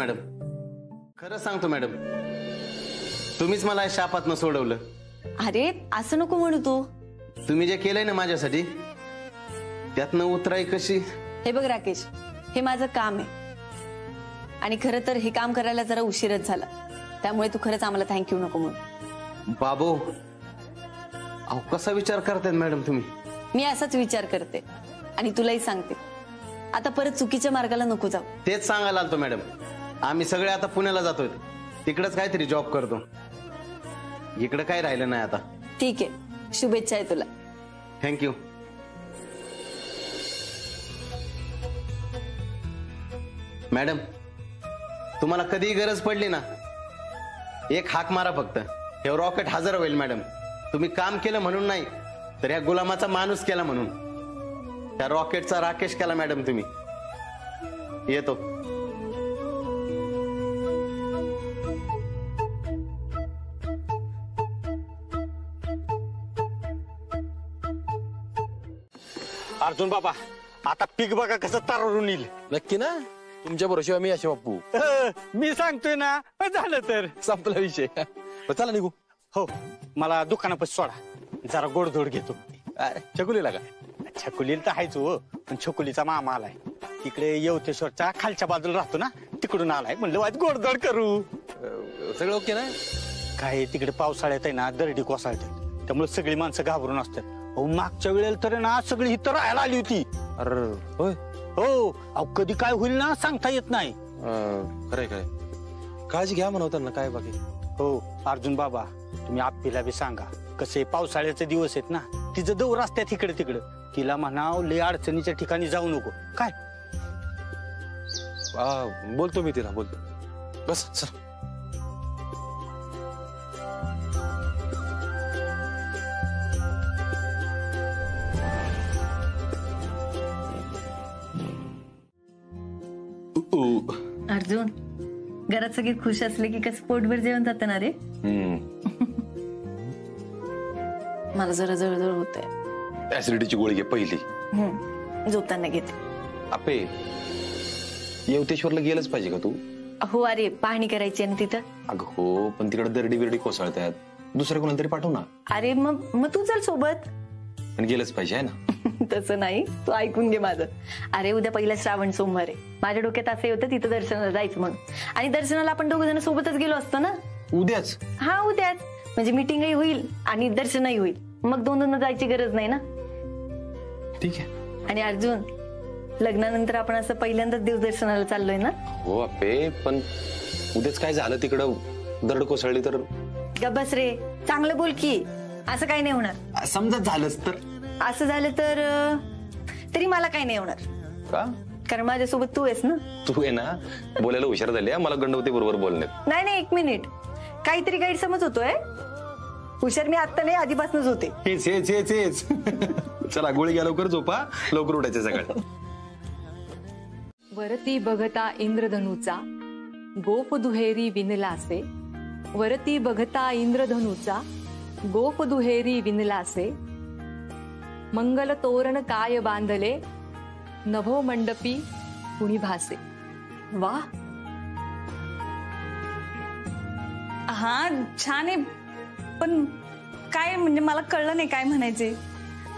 मॅडम, तुम्हीच मला शापातनं सोडवलं. अरे असं नको म्हणू तू. तुम्ही जे केलंय ना माझ्यासाठी त्यातनं उतराई कशी? हे बघ राकेश, हे माझं काम आहे आणि खरं तर हे काम करायला जरा उशीरच झाला, त्यामुळे तू खरंच आम्हाला थँक्यू नको म्हणू. बाबू अहो कसा विचार करतायत मॅडम तुम्ही? मी असाच विचार करते आणि तुलाही सांगते, आता परत चुकीच्या मार्गाला नको जाऊ. तेच सांगायला आलतो मॅडम. आम्ही सगळे आता पुण्याला जातोय, तिकडेच काहीतरी जॉब करतो. इकडे काय राहिलं नाही आता. ठीक आहे, शुभेच्छा आहे तुला. थँक्यू. मॅडम तुम्हाला कधीही गरज पडली ना, एक हाक मारा फक्त. हे रॉकेट हजर होईल मॅडम. तुम्ही काम केलं म्हणून नाही, तर या गुलामाचा माणूस केला म्हणून. त्या रॉकेटचा राकेश केला मॅडम तुम्ही. येतो. अर्जुन बाबा आता पीक बघा कसं तारून येईल. नक्की ना? तुमच्या भरोश्यावर मी असे बाप्पू. मी सांगतोय ना, झालं तर संपला विषय. चला निघू. हो मला दुकानापाशी सोडा, जरा गोडधोड घेतो. छकुलीला का? छकुलीला तर हायच हो, पण छकुलीचा मामा आलाय तिकडे येवतेश्वरच्या खालच्या बाजूला राहतो ना, तिकडून आलाय. म्हणलं वाज गोडधोड करू. सगळं ओके ना? काय तिकडे पावसाळ्यात आहे ना दरडी कोसळते, त्यामुळे सगळी माणसं घाबरून असतात. अहो मागच्या वेळेला तर ना सगळी इथं राहायला आली होती. अरे होय? हो अहो कधी काय होईल ना सांगता येत नाही. खरंय काळजी घ्या म्हणवताना काय बाकी. हो अर्जुन बाबा तुम्ही आप्पीला बी सांगा, कसे पावसाळ्याचे दिवस आहेत ना, तिचं दौर असतात इकडे तिकडे. तिला म्हणाव लय अडचणीच्या ठिकाणी जाऊ नको. काय बोलतो मी तिला, बोलतो. बस चल. अर्जुन घरात सगळे खुश असले की कसं पोटभर जेवण जातं ना रे. मला जरा जळजळ होत आहे. ऍसिडिटीची गोळी घे पहिली. झोपताना घेते. आपे येवतेश्वरला गेलंच पाहिजे का तू? हो अरे पाहणी करायची ना तिथं. अगं हो, पण तिकडे दरडी बिरडी कोसळतात, दुसऱ्या कोणाला तरी पाठव ना. अरे मग तू चल सोबत. पण गेलंच पाहिजे आहे ना. तसं नाही, तू ऐकून घे माझं. अरे उद्या पहिला श्रावण सोमवार आहे. माझ्या डोक्यात असं होतं तिथं दर्शनाला जायचं म्हणून, आणि दर्शनाला आपण दोघ जण सोबतच गेलो असतो ना. उद्याच? हा उद्याच, म्हणजे मीटिंगही होईल आणि दर्शनही होईल. मग दोन जायची गरज नाही ना. ठीक आहे. आणि अर्जुन लग्नानंतर आपण असं पहिल्यांदाच देवदर्शनाला चाललोय ना. हो अप्पे, पण उद्याच काय झालं तिकडं दरड कोसळली तर. गब्बस रे, चांगलं बोल की. असं काही नाही होणार. समजा झालंच तर. असं झालं तर तरी मला काही नाही होणार. का? कारण माझ्यासोबत तू आहेस ना. तू आहे ना, बोलायला हुशार झाली. मला गंडवते बरोबर बोलण्यात. नाही, 1 मिनिट. काहीतरी गैरसमज होतोय. हुशार मी आता नाही, आधीपासूनच होते. हेच चला गोळी घ्या, लवकर झोपा, लवकर उठायचे सकाळ. वरती बघता इंद्रधनुचा गोप दुहेरी विणलासे. वरती बघता इंद्रधनुचा गोप दुहेरी विणलासे. मंगल तोरण काय बांधले नभो मंडपी कुणी भासे. वा, हा छान आहे, पण काय म्हणजे मला कळलं नाही काय म्हणायचे.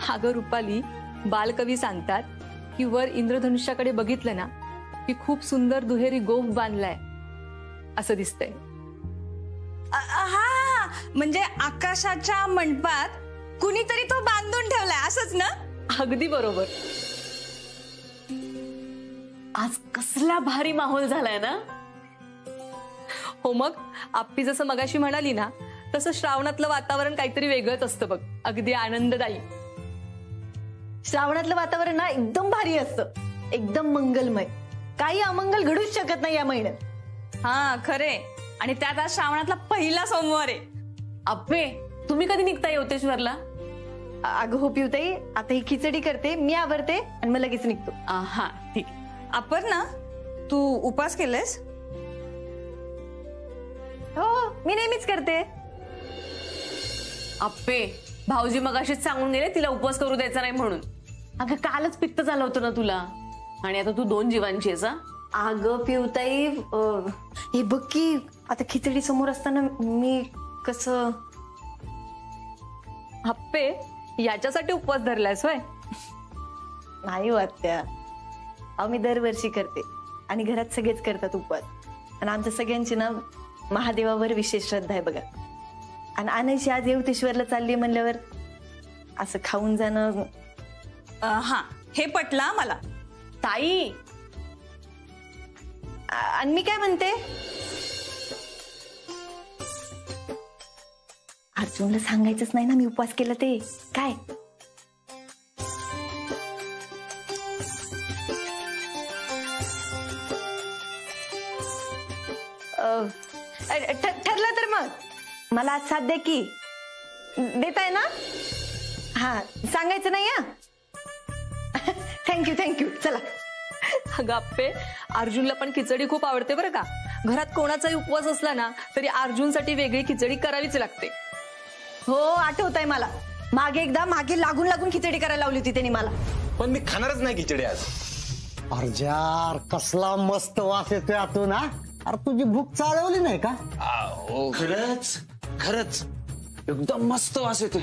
अगं रुपाली, बालकवी सांगतात की वर इंद्रधनुष्याकडे बघितलं ना की खूप सुंदर दुहेरी गोफ बांधलाय असं दिसतंय. हा, म्हणजे आकाशाच्या मंडपात कुणीतरी तो बांधून ठेवलाय असंच ना. अगदी बरोबर. आज कसला भारी माहोल झालाय ना. हो मग, आप्पी जसं मगाशी म्हणाली ना तसं श्रावणातलं वातावरण काहीतरी वेगळंच असतं बघ. अगदी आनंददायी. श्रावणातलं वातावरण ना एकदम भारी असतं, एकदम मंगलमय. काही अमंगल घडूच शकत नाही या महिन्यात. हा खरे, आणि त्यात आज श्रावणातला पहिला सोमवार आहे. अप्पे, तुम्ही कधी निघताय योतेश्वरला? अगं हो पिवताई, आता ही खिचडी करते, मी आवरते आणि मग लगेच निघतो. हा ठीक. अपर्णा, तू उपास केलेस? हो, मी नेहमीच करते. अप्पे, भाऊजी मगाशीच सांगून गेले तिला उपवास करू द्यायचा नाही म्हणून. अगं कालच पित्त झालं होतं ना तुला, आणि आता तू 2 जीवांची आहेस. अगं पिवताई, हे बघ की आता खिचडी समोर असताना मी कसं. अप्पे, याच्यासाठी उपवास धरलायस होय? नाही हो आत्या, मी दरवर्षी करते आणि घरात सगळेच करतात उपवास. आणि आमच्या सगळ्यांची ना महादेवावर विशेष श्रद्धा आहे बघा. आणि अनयशी आज येवतेश्वरला चालली म्हणल्यावर असं खाऊन जाणं. हा, हे पटला मला. ताई, आणि मी काय म्हणते, अर्जुनला सांगायचंच नाही ना मी उपवास केला ते. काय ठरलं तर मग मला आज साथ द्या की. देताय ना? हा, सांगायचं नाही. थँक्यू. चला. अगं अप्पे, अर्जुनला पण खिचडी खूप आवडते बरं का. घरात कोणाचाही उपवास असला ना तरी अर्जुनसाठी वेगळी खिचडी करावीच लागते. हो, आठवत आहे मला. मागे लागून खिचडी करायला लावली होती त्यांनी मला. पण मी खाणारच नाही खिचडी आज. अर्जार, कसला मस्त वास येतोय आतून. हा, अरे तुझी भूक चालवली नाही का? खरंच एकदम मस्त वास येतोय.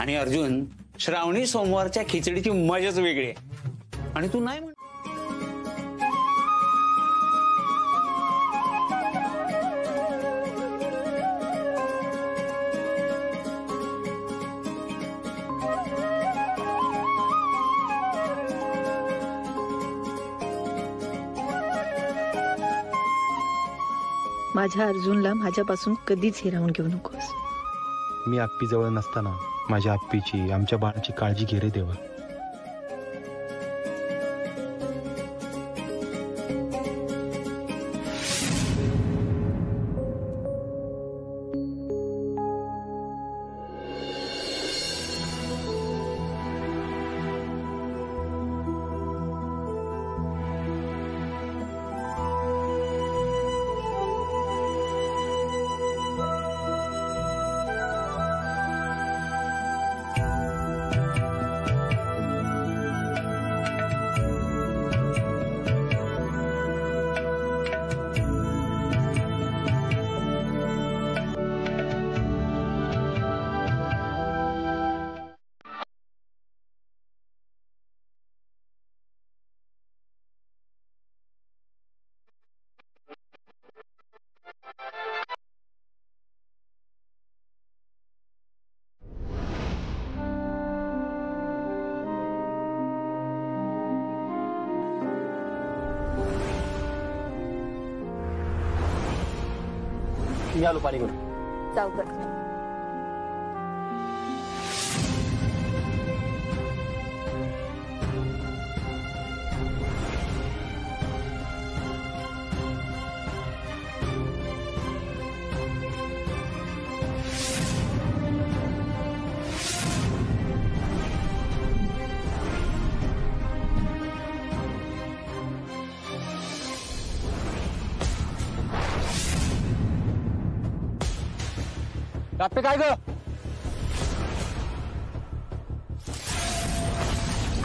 आणि अर्जुन, श्रावणी सोमवारच्या खिचडीची मजाच वेगळी आहे. आणि तू नाही म्हण. माझ्या अर्जुनला माझ्यापासून कधीच हिरावून घेऊ नकोस. मी आप्पी जवळ नसताना माझ्या आप्पीची, आमच्या बाळाची काळजी घे रे देवा. मी आलो पाणी घेऊन. सावकाश. रात्री काय ग?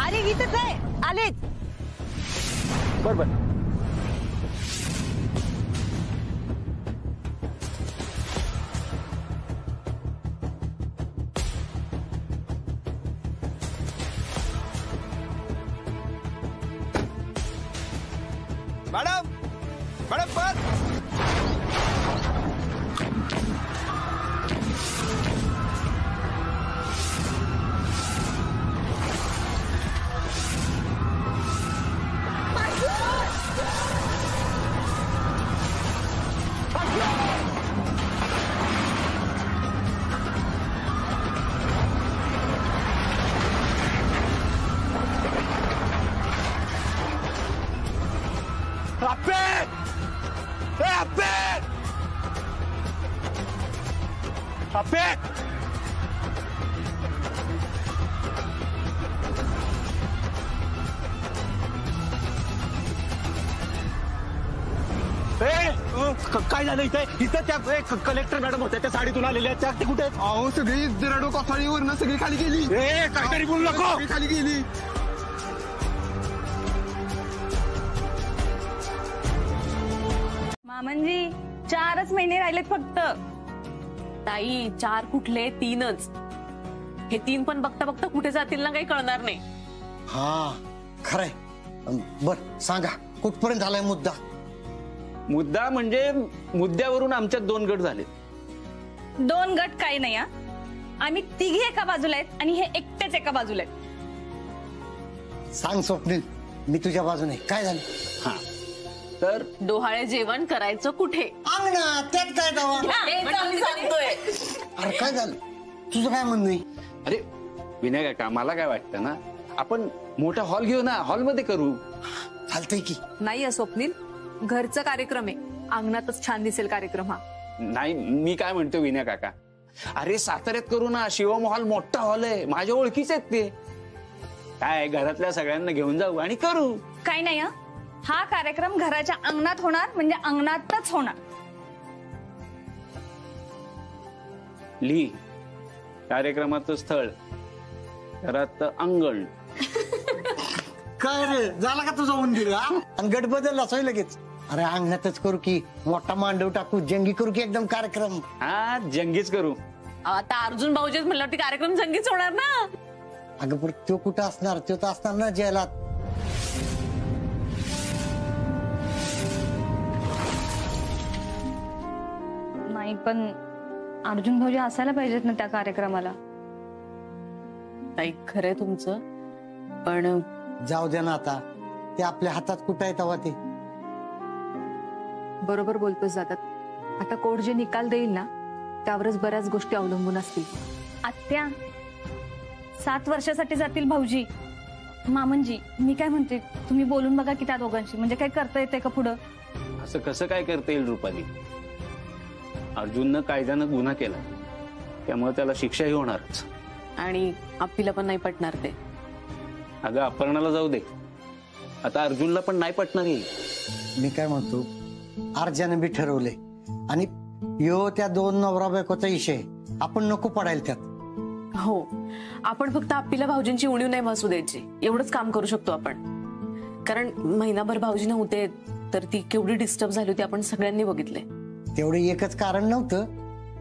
अरे इथंच आहे, आलेच. बर. मॅडम पण काय झालं इथं त्या कलेक्टर मॅडम होत्या, त्या साडीतून आलेल्या त्या ते कुठे? अहो सगळी दिराडो कोथळीवरनं सगळी खाली गेली. काहीतरी बोलू नको. सगळी खाली गेली. मामनजी 4च महिने राहिलेत फक्त. ताई 4 कुठले 3च. हे 3 पण बघता बघता कुठे जातील ना काही कळणार नाही. हा खरंय. बर सांगा कुठपर्यंत झालाय मुद्दा? मुद्दा म्हणजे मुद्द्यावरून आमच्यात 2 गट झाले. 2 गट काही नाही हा. आम्ही तिघी एका बाजूला आहेत आणि हे एकटेच एका बाजूला आहेत. सांग स्वप्नील, मी तुझ्या बाजूने. काय झालं? हा तर डोहाळे जेवण करायचं कुठे? अंगणात. त्यात काय दावा? सांगतोय. अरे काय झालं? तुझं काय म्हणणं आहे? अरे विनय काका, मला काय वाटतं ना, आपण मोठा हॉल घेऊ ना, हॉलमध्ये करू. चालतंय की. नाही स्वप्नील, घरचा कार्यक्रम आहे, अंगणातच छान दिसेल कार्यक्रम हा. नाही मी काय म्हणतो विनय काका, अरे साताऱ्यात करू ना, शिवम हॉल मोठा हॉल आहे, माझ्या ओळखीच आहेत ते. काय घरातल्या सगळ्यांना घेऊन जाऊ आणि करू. काही नाही हा कार्यक्रम घराच्या अंगणात होणार, म्हणजे अंगणातच होणार. ली कार्यक्रमाचं स्थळ, घरात अंगण. काय रे झाला का तुझा उंदीर? आणि गट बदलला सोय लगेच. अरे अंगणातच करू की, मोठा मांडव टाकू, जंगी करू की एकदम कार्यक्रम. हा जंगीच करू. आता अर्जुन भाऊजेच म्हणल्यावरती कार्यक्रम जंगीच होणार ना. अगं पण तो कुठं असणार? तो तर असणार ना जेलात. नाही पण अर्जुन भाऊजी असायला पाहिजेत ना त्या कार्यक्रमाला. ताई खरंय तुमचं, पण जाऊ द्या ना आता, ते आपल्या हातात कुठं आहे तेव्हा ते. बरोबर बोलतोस जातात. आता कोर्ट जे निकाल देईल ना त्यावरच बऱ्याच गोष्टी अवलंबून असतील. आत्या 7 वर्षासाठी जातील भाऊजी. मामनजी मी काय म्हणते, तुम्ही बोलून बघा की त्या दोघांशी, म्हणजे काय करता येते का पुढं? असं कसं काय करता येईल रुपाली? अर्जुननं कायद्यानं गुन्हा केला, त्यामुळे त्याला शिक्षाही होणारच. आणि आपल्याला पण नाही पटणार ते. अगं अपर्णाला जाऊ दे, आता अर्जुनला पण नाही पटणार येईल. मी काय म्हणतो, अर्जाने बी ठरवले आणि यो त्या 2 नवरा बायकोचा विषय आपण नको पडायला त्यात. हो, आपण फक्त आपल्याला भाऊजींची उणीव नाही भासू द्यायची, एवढंच काम करू शकतो आपण. कारण महिनाभर भाऊजी नव्हते तर ती केवढी डिस्टर्ब झाली होती आपण सगळ्यांनी बघितले. तेवढं एकच कारण नव्हतं,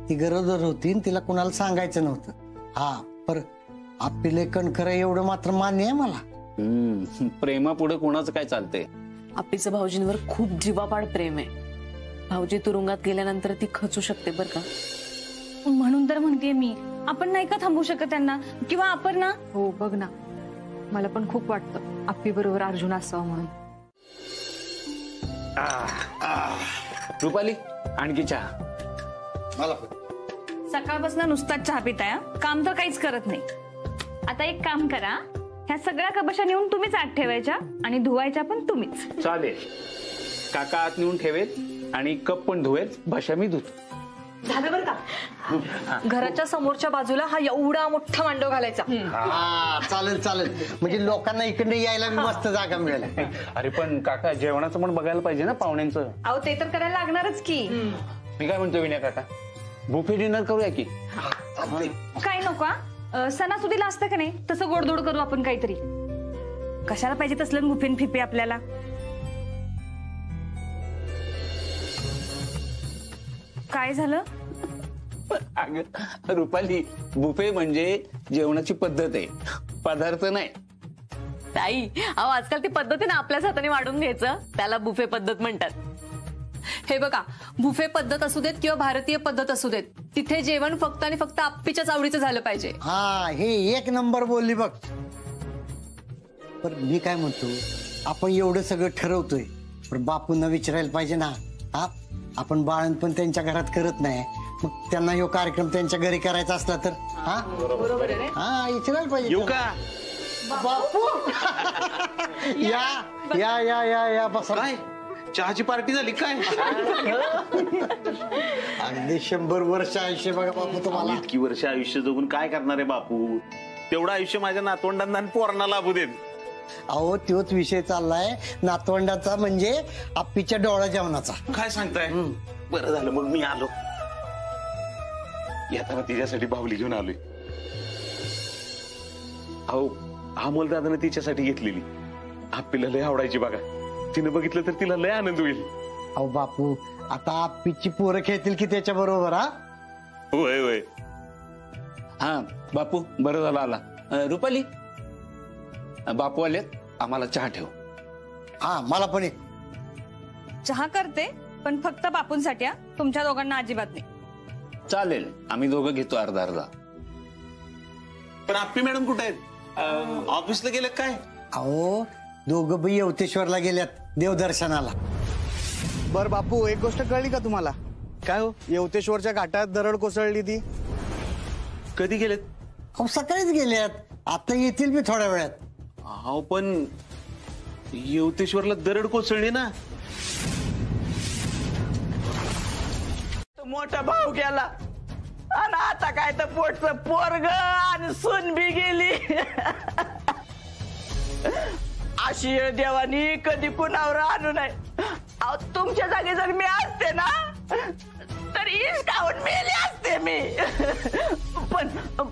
ती गरोदर होती आणि तिला कुणाला सांगायचं नव्हतं. हा पर आपले कणखर एवढं मात्र मान्य आहे मला. प्रेमा पुढे कोणाचं काय चालतंय? आपीचं भाऊजींवर खूप जीवापाड प्रेम आहे. भाऊजी तुरुंगात गेल्यानंतर ती खचू शकते बर का. म्हणून तर म्हणतेय मी, आपण नाही का थांबू शकत त्यांना? किंवा आपण ना, हो बघ ना, मला पण खूप वाटतं आप्पी बरोबर अर्जुन असावं म्हणून. रुपाली आणखी चहा. मला पण. सकाळपासून नुसताच चहा पिताय हं? काम तर काहीच करत नाही. आता एक काम करा, ह्या सगळ्या कबशा नेऊन तुम्हीच आत ठेवायच्या आणि धुवायच्या पण तुम्हीच. चालेल. काका आत नेऊन ठेवेत आणि कप पण धुवेत, भाषा मी धुतो. झालं बरं का? घराच्या समोरच्या बाजूला हा एवढा मोठा मांडव घालायचा. हा चालेल चालेल, म्हणजे लोकांना इकडे यायला मस्त जागा मिळेल. अरे पण काका जेवणाचं पण बघायला पाहिजे ना पाहुण्यांचं. अहो ते तर करायला लागणारच की. मी काय म्हणतो विनय काका, बुफे डिनर करूया की. काय नको सणासुदीला असतं का नाही तसं गोडधोड करू आपण काहीतरी. कशाला पाहिजे तसलं बुफेन फिपे आपल्याला. काय झालं? अगं रुपाली, बुफे म्हणजे जेवणाची पद्धत आहे, पदार्थ नाही. ताई अहो आजकाल ती पद्धती ना आपल्याच हाताने वाढून घ्यायचं, त्याला बुफे पद्धत म्हणतात. हे बघा, बुफे पद्धत असू देत किंवा भारतीय पद्धत असू देत, तिथे जेवण फक्त आणि फक्त आप्पीच्याच आवडीचं झालं पाहिजे. हा हे एक नंबर बोलली बघ. पण मी काय म्हणतो, आपण एवढं सगळं ठरवतोय, पण बापूंना विचारायला पाहिजे ना. हा आपण बाळणपण त्यांच्या घरात करत नाही, मग त्यांना ह्यो कार्यक्रम त्यांच्या घरी करायचा असला तर हा बरोबर आहे. हा विचारायला पाहिजे. येऊ का बापू? या या या या या बसा. काय चहाची पार्टी झाली काय? अगदी 100 वर्ष आयुष्य बघा बापू तुम्हाला. इतकी वर्ष आयुष्य जगून काय करणार आहे बापू? तेवढं आयुष्य माझ्या नातवंडांना आणि पोरांना लाभू देत. अहो तोच विषय चाललाय नातवंडाचा, म्हणजे आप्पीच्या डोळा जेवणाचा. काय सांगताय? बरं झालं मग मी आलो. येताना तिच्यासाठी बाहुली घेऊन आलोय. अहो अमोलदादाने तिच्यासाठी घेतलेली. आप्पीला लय आवडायची बघा. तिने बघितलं तर तिला लय आनंद होईल. अहो बापू, आता आप्पीची पोरं खेळतील की त्याच्या बरोबर. हा होय होय. हा बापू बरं झालं आला. रुपाली, बापू आलेत, आम्हाला चहा ठेव. हा मला पण एक चहा करते, पण फक्त बापूंसाठी. तुमच्या दोघांना अजिबात नाही. चालेल, आम्ही दोघं घेतो अर्धा अर्धा. पण आप्पी मॅडम कुठे आहेत? ऑफिसला गेले काय? अहो दोघं बी येवतेश्वरला गेल्यात देवदर्शनाला. बर बापू, एक गोष्ट कळली का तुम्हाला? काय हो, येवतेश्वरच्या घाटात दरड कोसळली ती. कधी गेलेत? अहो सकाळीच गेल्यात, आता येतील बी थोड्या वेळात. अहो पण येवतेश्वरला दरड कोसळली ना. मोठा भाऊ गेला आणि आता काय तर पोटचं पोरग आणि सून बी गेली. अशी येळ देवानी कधी कुणावर आणू नये. अहो तुमच्या जागी जर मी असते ना तर इष्टावून मेले असते मी.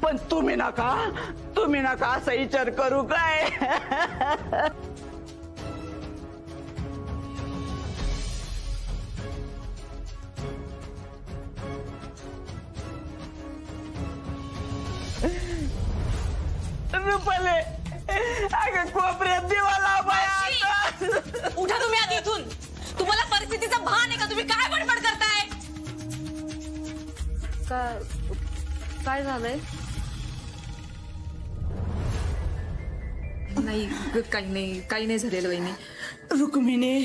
पण तुम्ही नका असा विचार करू काय. रुपाले, अगं कोपऱ्यात दिवा लाव बाया. उठा तुम्ही आधी इथून. तुम्हाला परिस्थितीचा भान आहे का? तुम्ही काय बडबड करताय? काय झालंय? नाही काही नाही झालेलं वहिनी. रुक्मिणी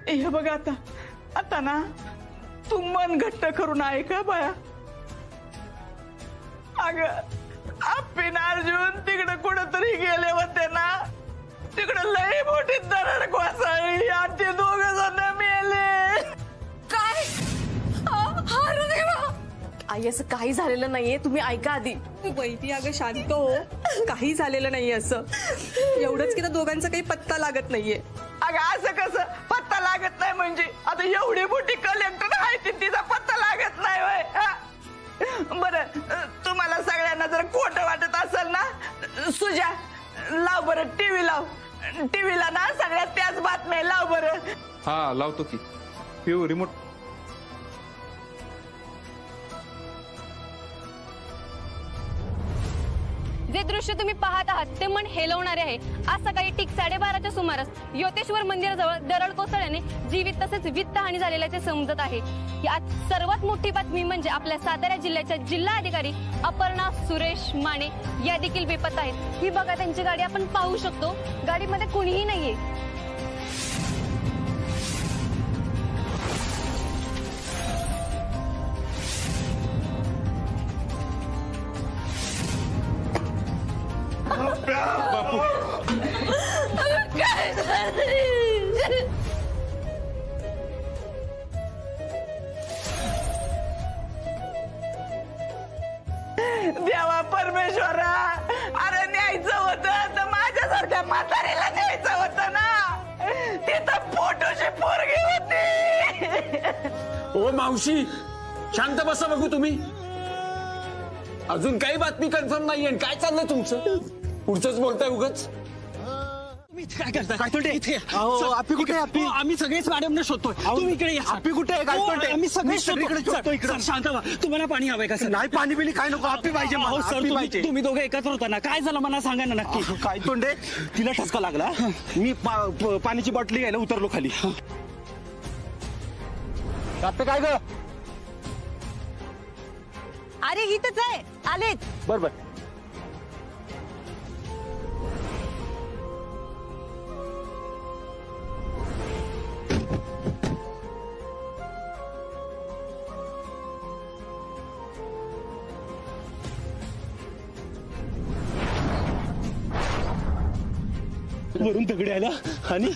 हे बघ, आता ना तू मन घट्ट करून आहे का बाया. अगं आप्पीन अर्जुन तिकडे कुठंतरी गेले होते ना, तिकडे लई मोठी दरड कोसळली आणि ते दोघ जण मेले. काय? अरे देवा! आई असं काही झालेलं नाहीये, तुम्ही ऐका आधी. वैती अगं शांत हो, काही झालेलं नाहीये असं. एवढंच की त्या दोघांचा काही पत्ता लागत नाहीये. अगं असं कसं पत्ता लागत नाही? म्हणजे आता एवढी मोठी कलेक्टर आहे तिचा पत्ता लागत नाही होय? बरं तुम्हाला सगळ्यांना जर खोटं वाटत असेल ना, सुजा लाव बरं टीव्ही लाव. टीव्हीला ना सगळ्यात त्याच बातम्या लाव बरं. हा लावतो की. पिऊ रिमोट. जे दृश्य तुम्ही पाहत आहात ते मन हेलवणारे आहे. आज सकाळी ठीक 12:30च्या सुमारास योतेश्वर मंदिराजवळ दरड कोसळल्याने जीवित तसेच वित्तहानी झालेल्याचे समजत आहे. यात सर्वात मोठी बातमी म्हणजे आपल्या सातारा जिल्ह्याच्या जिल्हा अधिकारी अपर्णा सुरेश माने या देखील बेपत्ता आहेत. ही बघा त्यांची गाडी आपण पाहू शकतो. गाडीमध्ये कुणीही नाहीये. परमेश्वरा, अरे न्यायचं होतं तर माझ्यासारख्या म्हातारीला न्यायचं होतं ना. तिथं फोटोची पोरगी होती. ओ मावशी, शांत बसा बघू तुम्ही. अजून काही बातमी कन्फर्म नाहीये. काय चाललंय तुमचं? पुढचंच बोलताय उगाच. काय करताय? काय इथे आपी कुठे आहे? आपी आम्ही सगळेच मॅडमने शोधतोय. तुम्ही इकडे या. आपी कुठे आहे? काय आम्ही सगळे शोधतोय इकडे. शांत व्हा. तुम्हाला पाणी हवंय का? नाही पाणी बिणी काय नको. आपी पाहिजे. सर तुम्ही दोघे एकत्र होता ना, काय झालं मला सांगा ना नक्की. काय तोंडे, तिला ठसका लागला. मी पाण्याची बाटली घ्यायला उतरलो खाली. आपे काय ग? अरे इथंच आहे, आलेच. बरोबर. वरून दगडी आला आणि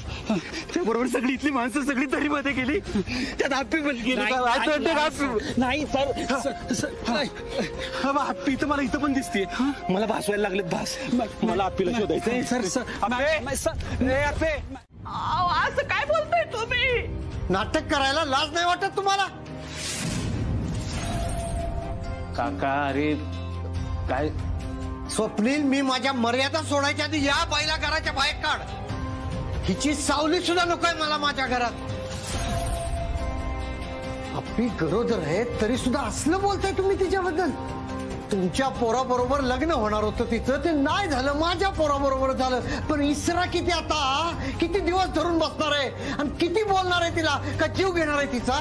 त्याबरोबर सगळी इथली माणसं सगळी तरीमध्ये गेली. त्यात हॅप्पी पण गेली. नाही हॅप्पी तर मला इथं पण दिसते. मला भासवायला लागलेत भास. मला हॅप्पीला शोधायचं. सर असं काय बोलताय तुम्ही? नाटक करायला लाज नाही वाटत तुम्हाला? काका अरे काय स्वप्नील, मी माझ्या मर्यादा सोडायच्या आधी या बाईला घराच्या बाहेर काढ. हिची सावली सुद्धा नकोय मला माझ्या घरात. आपली गरोदर आहे तरी सुद्धा असलं बोलताय तुम्ही तिच्याबद्दल. तुमच्या पोराबरोबर लग्न होणार होतं तिचं, ते नाही झालं. माझ्या पोराबरोबर झालं. पण इसरा किती आता, किती दिवस धरून बसणार आहे आणि किती बोलणार आहे तिला? का जीव घेणार आहे तिचा?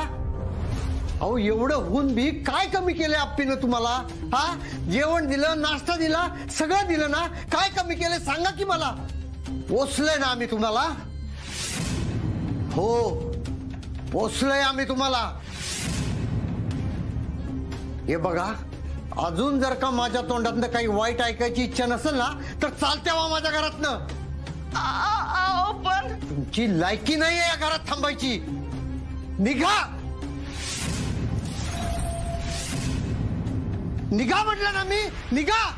अहो एवढं होऊन बी काय कमी केलंय आप्पीनं तुम्हाला? हा, जेवण दिलं, नाश्ता दिला, सगळं दिलं ना. काय कमी केलंय सांगा की मला. पोसलंय ना आम्ही तुम्हाला. हो, पोसलंय आम्ही तुम्हाला. हे बघा, अजून जर का माझ्या तोंडातनं काही वाईट ऐकायची इच्छा नसेल ना तर चालते वा माझ्या घरातनं. पण तुमची लायकी नाहीये या घरात थांबायची. निघा, निघा म्हटलं ना मी. निघा.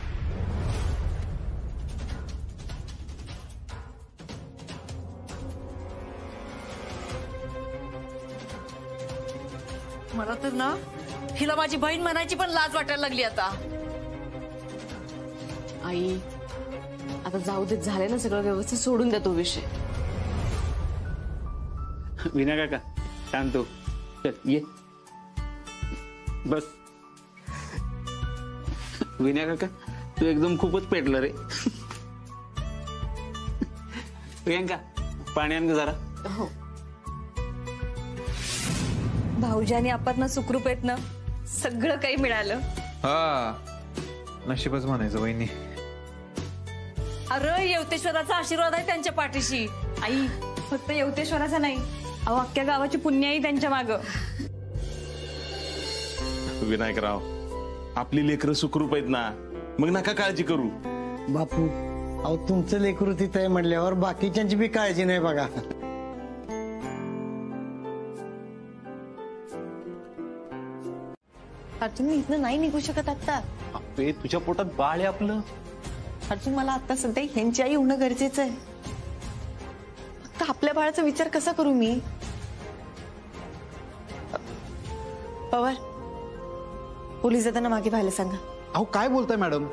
मला तर ना हिला माझी बहीण म्हणायची पण लाज वाटायला लागली आता. आई आता जाऊ देत, झालंय ना सगळं व्यवस्थित, सोडून द्या तो विषय. विना काका शांत हो. चल ये बस. विना काका तू एकदम खूपच पेटलं रे. प्रियंका पाणी आण जरा. हो. भाऊजी आणि आपण सुखरूप आहेत ना, सगळं काही मिळालं. हा, नशीबच म्हणायचं वहिनी. अरे येवतेश्वराचा आशीर्वाद आहे त्यांच्या पाठीशी. आई फक्त येवतेश्वराचा नाही, अहो अख्ख्या गावाची पुण्याई त्यांच्या मागं. विनायकराव, आपली लेकरं सुखरूप आहेत ना, मग नका काळजी करू. बापू, अहो तुमचं लेकरू तिथं आहे म्हणल्यावर बाकीच्यांची बी काळजी नाही बघा. अर्जुन, मी इथनं नाही निघू शकत आता. तुझ्या पोटात बाळ आहे आपलं. अर्जुन, मला आता सध्या ह्यांची आई होणं गरजेचं आहे. फक्त आपल्या बाळाचा विचार कसा करू मी? पवार, पोलीस जाताना मागे पाहायला सांगा. अहो काय बोलताय मॅडम?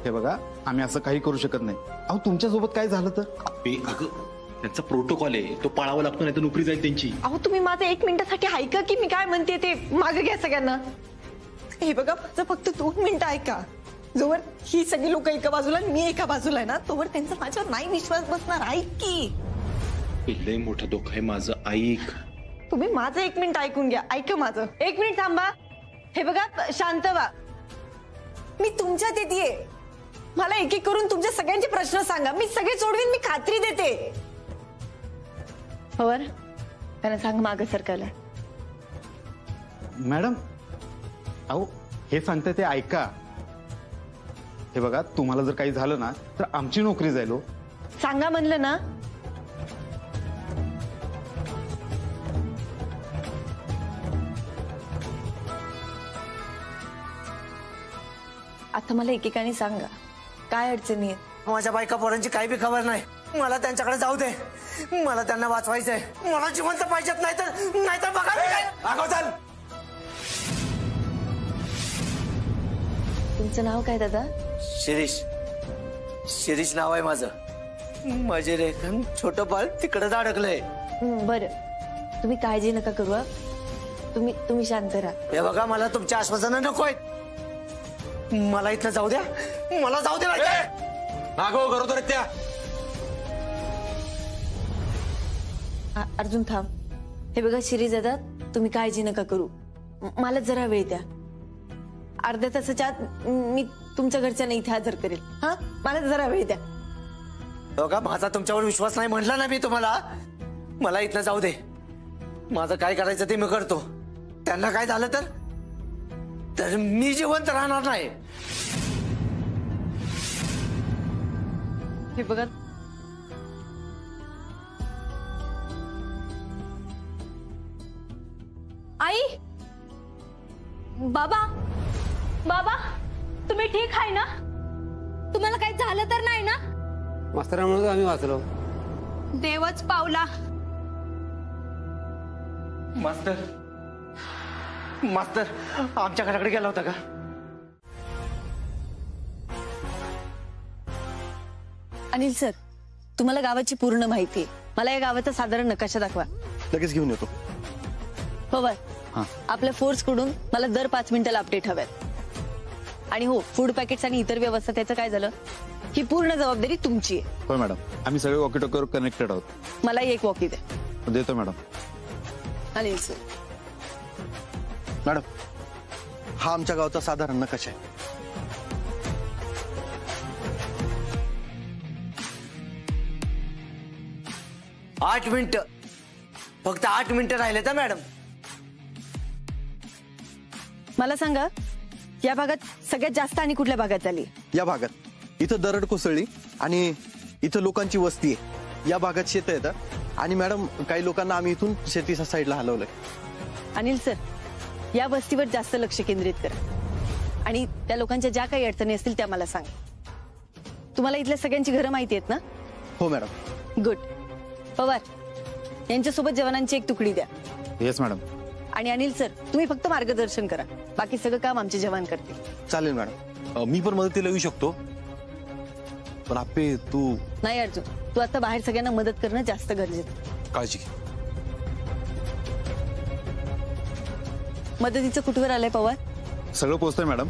हे बघा, आम्ही असं काही करू शकत नाही. अहो तुमच्यासोबत काय झालं तर? त्यांचा प्रोटोकॉल आहे, तो पाळावा लागतो, नाही तर नोकरी जाईल त्यांची. अहो तुम्ही माझं 1 मिनिटासाठी ऐका की मी काय म्हणते ते. मागे घ्या सगळ्यांना. हे बघा, माझं फक्त 2 मिनिटं ऐका. जोवर ही सगळी लोक एका बाजूला मी एका बाजूला आहे ना, तोवर त्यांचा माझ्यावर नाही विश्वास बसणार. ऐक की. लय मोठं धोका आहे माझं, ऐक. तुम्ही माझं 1 मिनिट ऐकून घ्या. ऐका माझं 1 मिनिट थांबा. हे बघा, शांत व्हा. मी तुमच्यात येते. मला एक एक करून तुमच्या सगळ्यांचे प्रश्न सांगा. मी सगळे सोडवीन, मी खात्री देते. पवार, त्यांना सांग मागं सरकारला. मॅडम, अहो हे सांगते ते ऐका. हे बघा, तुम्हाला जर काही झालं ना तर आमची नोकरी जाईल. हो, सांगा म्हणलं ना. आता मला एकेकाने सांगा काय अडचणी आहेत. माझ्या बायका पोरांची काही बी खबर नाही. मला त्यांच्याकडे जाऊ दे. मला त्यांना वाचवायचंय. मला जिवंत पाहिजेत, नाहीतर बघा. चल. तुमचं नाव काय दादा? शिरीष. शिरीष नाव आहे माझं. माझे रेखन छोटं बाळ तिकडे अडकलंय. बरं तुम्ही काळजी नका करू. तुम्ही शांत राहा. हे बघा मला तुमच्या आश्वासनं नको आहेत. मला इथं जाऊ द्या. मला जाऊ दे. गरोदर त्या अर्जुन थांब. हे बघा शिरीष दादा तुम्ही काळजी नका करू. मला जरा वेळ द्या. अर्ध्या तासाच्या आत मी तुमच्या घरच्यांना इथे हजर करेल. हा मला जरा वेळ द्या. बघा माझा तुमच्यावर विश्वास नाही म्हटला ना मी तुम्हाला. मला इथनं जाऊ दे. माझं काय करायचं ते मी करतो. त्यांना काय झालं तर मी जिवंत राहणार नाही. हे बघा आई, बाबा, बाबा तुम्ही ठीक आहे ना? तुम्हाला काही झालं तर नाही ना? मास्तरांमुळे आम्ही वाचलो. देवच पावला. मास्तर आमच्या घराकडे गेला होता का? अनिल सर तुम्हाला गावाची पूर्ण माहिती आहे. मला या गावाचा साधारण नकाशा दाखवा. लगेच घेऊन येतो. पवार आपल्या फोर्स कडून मला दर 5 मिनिटाला अपडेट हव्यात. आणि हो फूड पॅकेट्स आणि इतर व्यवस्था त्याचं काय झालं ही पूर्ण जबाबदारी तुमची आहे. हो मॅडम आम्ही सगळे वॉकी टॉकीवर कनेक्टेड आहोत. मला एक वॉकी द्या. देतो मॅडम. अनिल सर मॅडम हा आमच्या गावचा साधारण नकाशा आहे. आठ मिनिटं, फक्त 8 मिनिटं राहिले तर मॅडम. मला सांगा या भागात सगळ्यात जास्त आणि कुठल्या भागात झाली? या भागात इथं दरड कोसळली आणि इथं लोकांची वस्ती आहे. या भागात शेत येतं आणि मॅडम काही लोकांना आम्ही इथून शेतीच्या साईडला हलवलंय. अनिल सर या वस्तीवर जास्त लक्ष केंद्रित करा आणि त्या लोकांच्या ज्या काही अडचणी असतील त्या मला सांगा. तुम्हाला इथल्या सगळ्यांची घरं माहिती आहेत ना? हो मॅडम. गुड. पवार यांच्यासोबत जवानांची एक तुकडी द्या. Yes madam. आणि अनिल सर तुम्ही फक्त मार्गदर्शन करा. बाकी सगळं काम आमचे जवान करतील. चालेल मॅडम. मी पण मदतीला येऊ शकतो पण आपे तू नाही अर्जुन तू आता बाहेर सगळ्यांना मदत करणं जास्त गरजेचं. काळजी घे. मदतीचं कुठवर आलंय पवार? सगळं पोहोचतंय मॅडम.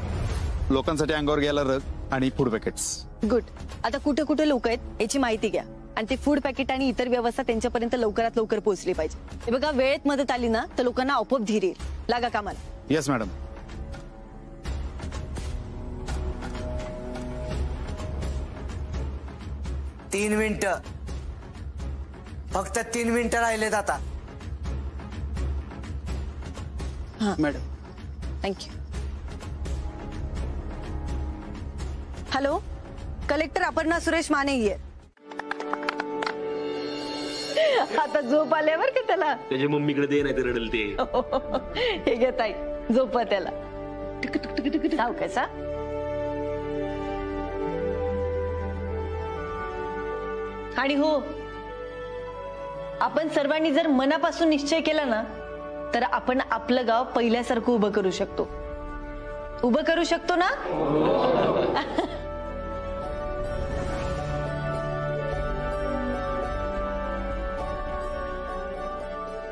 लोकांसाठी अंगावर घ्यायला रग आणि फूड पॅकेट्स. गुड. आता कुठे कुठे लोक आहेत याची माहिती घ्या आणि ते फूड पॅकेट आणि इतर व्यवस्था त्यांच्यापर्यंत लवकरात लवकर पोहोचली पाहिजे. हे बघा वेळेत मदत आली ना तर लोकांना आपोआप धीर येईल. लागा कामाला. Yes madam. तीन मिनिटं, फक्त 3 मिनिटं राहिलेत आता. Madam thank you. Hello collector Aparna Suresh Mane आहे. आता झोप आल्यावर का त्याला? त्याच्या मम्मीकडे दे नाही तर रडेल ते. हे घेत आहे झोपा त्याला. जाऊ कसा आणि हो आपण सर्वांनी जर मनापासून निश्चय केला ना तर आपण आपलं गाव पहिल्यासारखं उभं करू शकतो. उभं करू शकतो ना?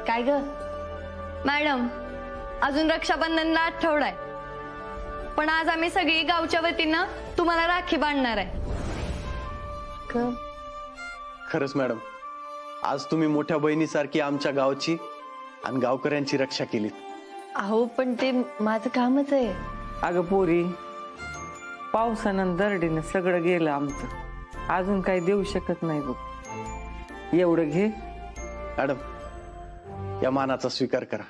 काय ग मॅडम अजून रक्षाबंधनला आठवडा आहे पण आज आम्ही सगळी गावच्या वतीनं तुम्हाला राखी बांधणार आहे. खरंच मॅडम आज तुम्ही मोठ्या बहिणीसारखी आमच्या गावची आणि गावकऱ्यांची रक्षा केलीत. अहो पण ते माझं कामच आहे. अगं पोरी पावसानं दरडीनं सगळं गेलं आमचं. अजून काही देऊ शकत नाही बघ. एवढं घे मॅडम. या मानाचा स्वीकार करा.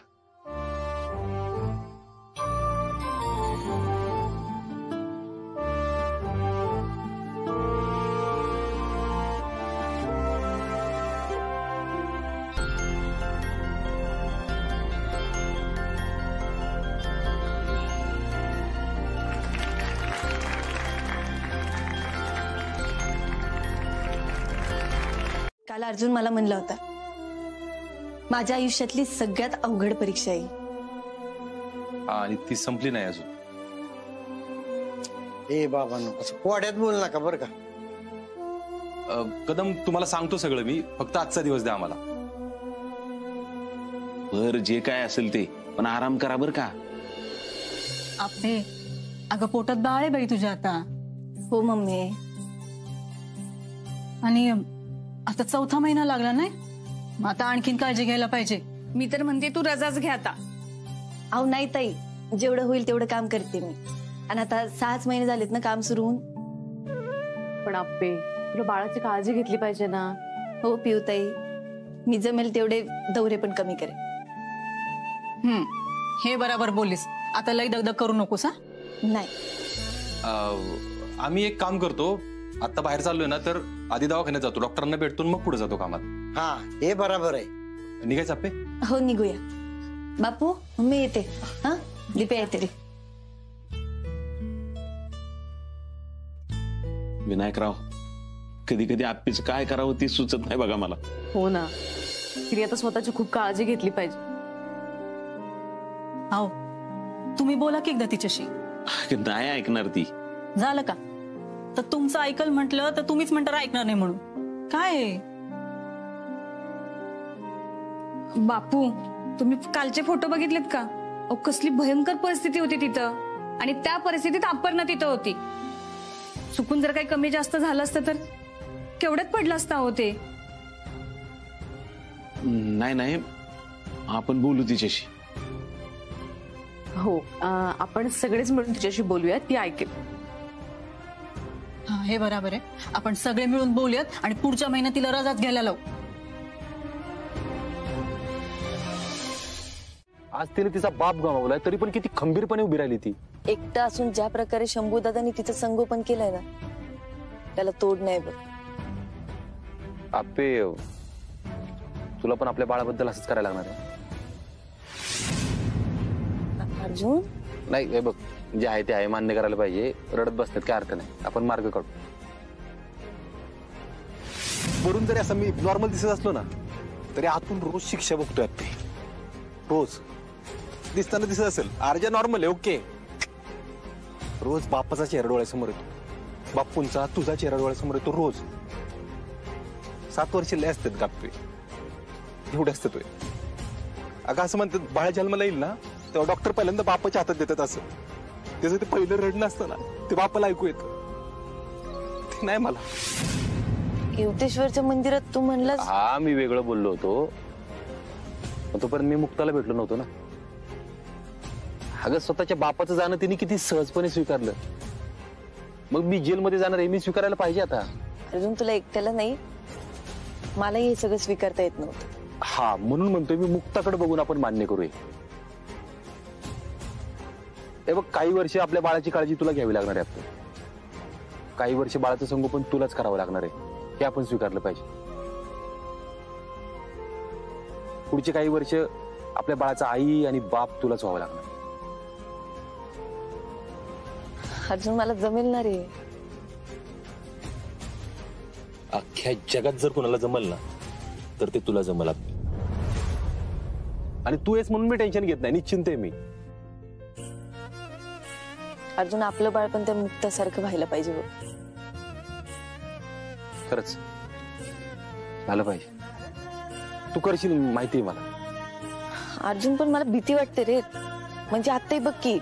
काल अर्जुन मला म्हणला होता, माझ्या आयुष्यातली सगळ्यात अवघड परीक्षा आहे. आणि ती संपली नाही अजून. ए बाबांनो, असं कोड्यात बोल नका बरं का. कदम, तुम्हाला सांगतो सगळं मी, फक्त आजचा दिवस द्या आम्हाला. बर, जे काय असेल ते, पण आराम करा बर का. आपे, अगं पोटात बाळ आहे बाई तुझ्या आता. हो मम्मी. आणि आता 4था महिना लागला नाही, मग आता आणखीन काळजी घ्यायला पाहिजे. मी तर म्हणते तू रजाच घ्या आता. अहो नाही ताई, जेवढं होईल तेवढं काम करते मी. आणि आता 6 महिने झालेत ना काम सुरू होऊन. पण आप्पे, तुला बाळाची काळजी घेतली पाहिजे ना. हो पिऊताई, मी जमेल तेवढे दौरे पण कमी करेन. हे बरोबर बोलीस. आता लई दगदग करू नकोस. हा नाही. आम्ही एक काम करतो, आता बाहेर चाललोय ना, तर आधी दवाखान्यात जातो, डॉक्टरांना भेटतो, मग पुढे जातो कामात. हा, हे बरोबर आहे. निघायचं आप्पे? हो निघूया. बापू मी येते. हा दीपे येते रे. विनायकराव, कधी कधी आप्पीच काय करावं ते सुचत नाही बघा मला. हो ना, तिने आता स्वतःची खूप काळजी घेतली पाहिजे. हो, तुम्ही बोला की एकदा तिच्याशी. नाही ऐकणार ती. झालं का? तर तुमचं ऐकल म्हटलं तर तुम्हीच म्हणता ऐकणार नाही म्हणून. काय बापू, तुम्ही कालचे फोटो बघितलेत का? अहो कसली भयंकर परिस्थिती होती तिथं. आणि त्या परिस्थितीत अपर्णा तिथं होती. चुकून जर काही कमी जास्त झालं असतं तर केवढ्यात पडलं असतं हो ते. नाही नाही, आपण बोलू तिच्याशी. हो, आपण सगळेच मिळून तिच्याशी बोलूयात, ती ऐकेल. हा, हे बरोबर आहे. आपण सगळे मिळून बोलूयात आणि पुढच्या महिन्यात तिला रजाच घ्यायला लावू. आज तिने तिचा बाप गमावलाय, तरी पण किती खंबीरपणे उभी राहिली ती. एकटं असून ज्या प्रकारे शंभूदादांनी तिचं संगोपन केलंय ना, त्याला तोड नाही बघ. आप्पे, तुला पण आपल्या बाळाबद्दल असंच करायला लागणार आहे. अर्जुन, नाही हे बघ, जे आहे ते आहे, मान्य करायला पाहिजे. रडत बसण्यात काय अर्थ नाही, आपण मार्ग काढू. वरून जरी असं मी नॉर्मल दिसत असलो ना, तरी आतून रोज शिक्षा बघतोय ते. रोज दिसताना दिसत असेल, आरजा नॉर्मल आहे, ओके. रोज बापाचा चेहरा डोळ्यासमोर येतो, बापूंचा तुझा चेहरा डोळ्यासमोर येतो रोज. 7 वर्ष लय असतात गाप्पे, एवढे असतात. अगं असं म्हणतात, बाळ जन्माला येईल ना तेव्हा डॉक्टर पहिल्यांदा बापाच्या हातात देतात. असं त्याचं ते पहिलं रडणं असतं ना, ते बापाला ऐकू येतं. ते नाही मला. युवतेश्वरच्या मंदिरात तू म्हणलास. हा, मी वेगळं बोललो होतो, तोपर्यंत मी मुक्ताला भेटलो नव्हतो ना. अगं स्वतःच्या बापाचं जाणं तिने किती सहजपणे स्वीकारलं, मग मी जेलमध्ये जाणार हे मी स्वीकारायला पाहिजे आता. अर्जुन, तुला एकट्याला नाही, मलाही हे सगळं स्वीकारता येत नव्हतं. हा, म्हणून म्हणतोय मी, मुक्ताकडे बघून आपण मान्य करूया. हे बघ, काही वर्ष आपल्या बाळाची काळजी तुला घ्यावी लागणार आहे. आपलं काही वर्ष बाळाचं संगोपन तुलाच करावं लागणार आहे, हे आपण स्वीकारलं पाहिजे. पुढचे काही वर्ष आपल्या बाळाचा आई आणि बाप तुलाच व्हावं लागणार. अर्जुन, मला जमेल ना रे. अख्ख्या जगात जर कोणाला जमल ना, तर ते तुला जमल. आणि तू येस म्हणून मी टेन्शन घेत नाही, निश्चिंत आहे मी. अर्जुन, आपलं बाळ पण त्या मुक्तासारखं व्हायला पाहिजे बघ. खरंच झालं पाहिजे. तू करशील माहितीये मला. अर्जुन, पण मला भीती वाटते रे. म्हणजे आत्ताही बघ की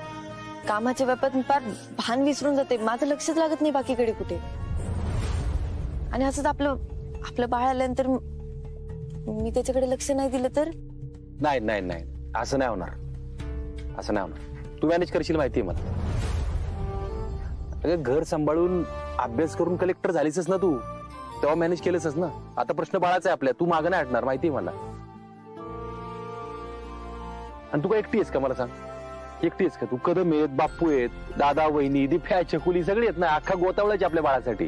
कामाच्या व्यापात फार भान विसरून जाते, माझं लक्षच लागत नाही बाकीकडे कुठे. आणि असंच आपलं बाळ आल्यानंतर मी त्याच्याकडे लक्ष नाही दिलं तर. नाही नाही नाही, असं नाही होणार, असं नाही होणार. तू मॅनेज करशील माहितीये मला. अगं घर सांभाळून अभ्यास करून कलेक्टर झालीसच ना तू, तेव्हा मॅनेज केलंच ना. आता प्रश्न बाळाचा आहे आपल्या, तू मागं नाही हटणार माहितीये मला. आणि तू काय एकटी आहेस का मला सांग? एकटी आहेस का तू? कदम आहेत, बापू आहेत, दादा, वहिनी, दिफ्या, चकुली सगळी आहेत ना. अख्खा गोतावळाची आपल्या बाळासाठी.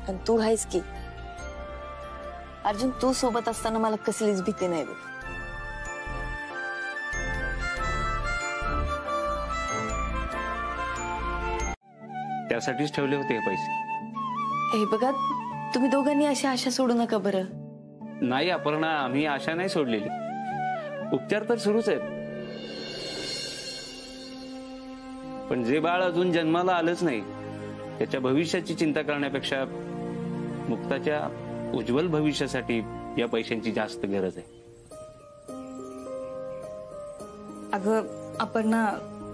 आणि तू आहेस की अर्जुन, तू सोबत असताना मला कसलीच भीती नाही बघ. त्यासाठीच ठेवले होते हे पैसे. हे बघा, तुम्ही दोघांनी अशी आशा सोडू नका बरं. नाही अपर्णा, आम्ही आशा नाही सोडलेली. उपचार तर सुरूच आहेत. पण जे बाळ अजून जन्माला आलंच नाही त्याच्या भविष्याची चिंता करण्यापेक्षा मुक्ताच्या उज्ज्वल भविष्यासाठी या पैशांची जास्त गरज आहे. अगं अपर्णा,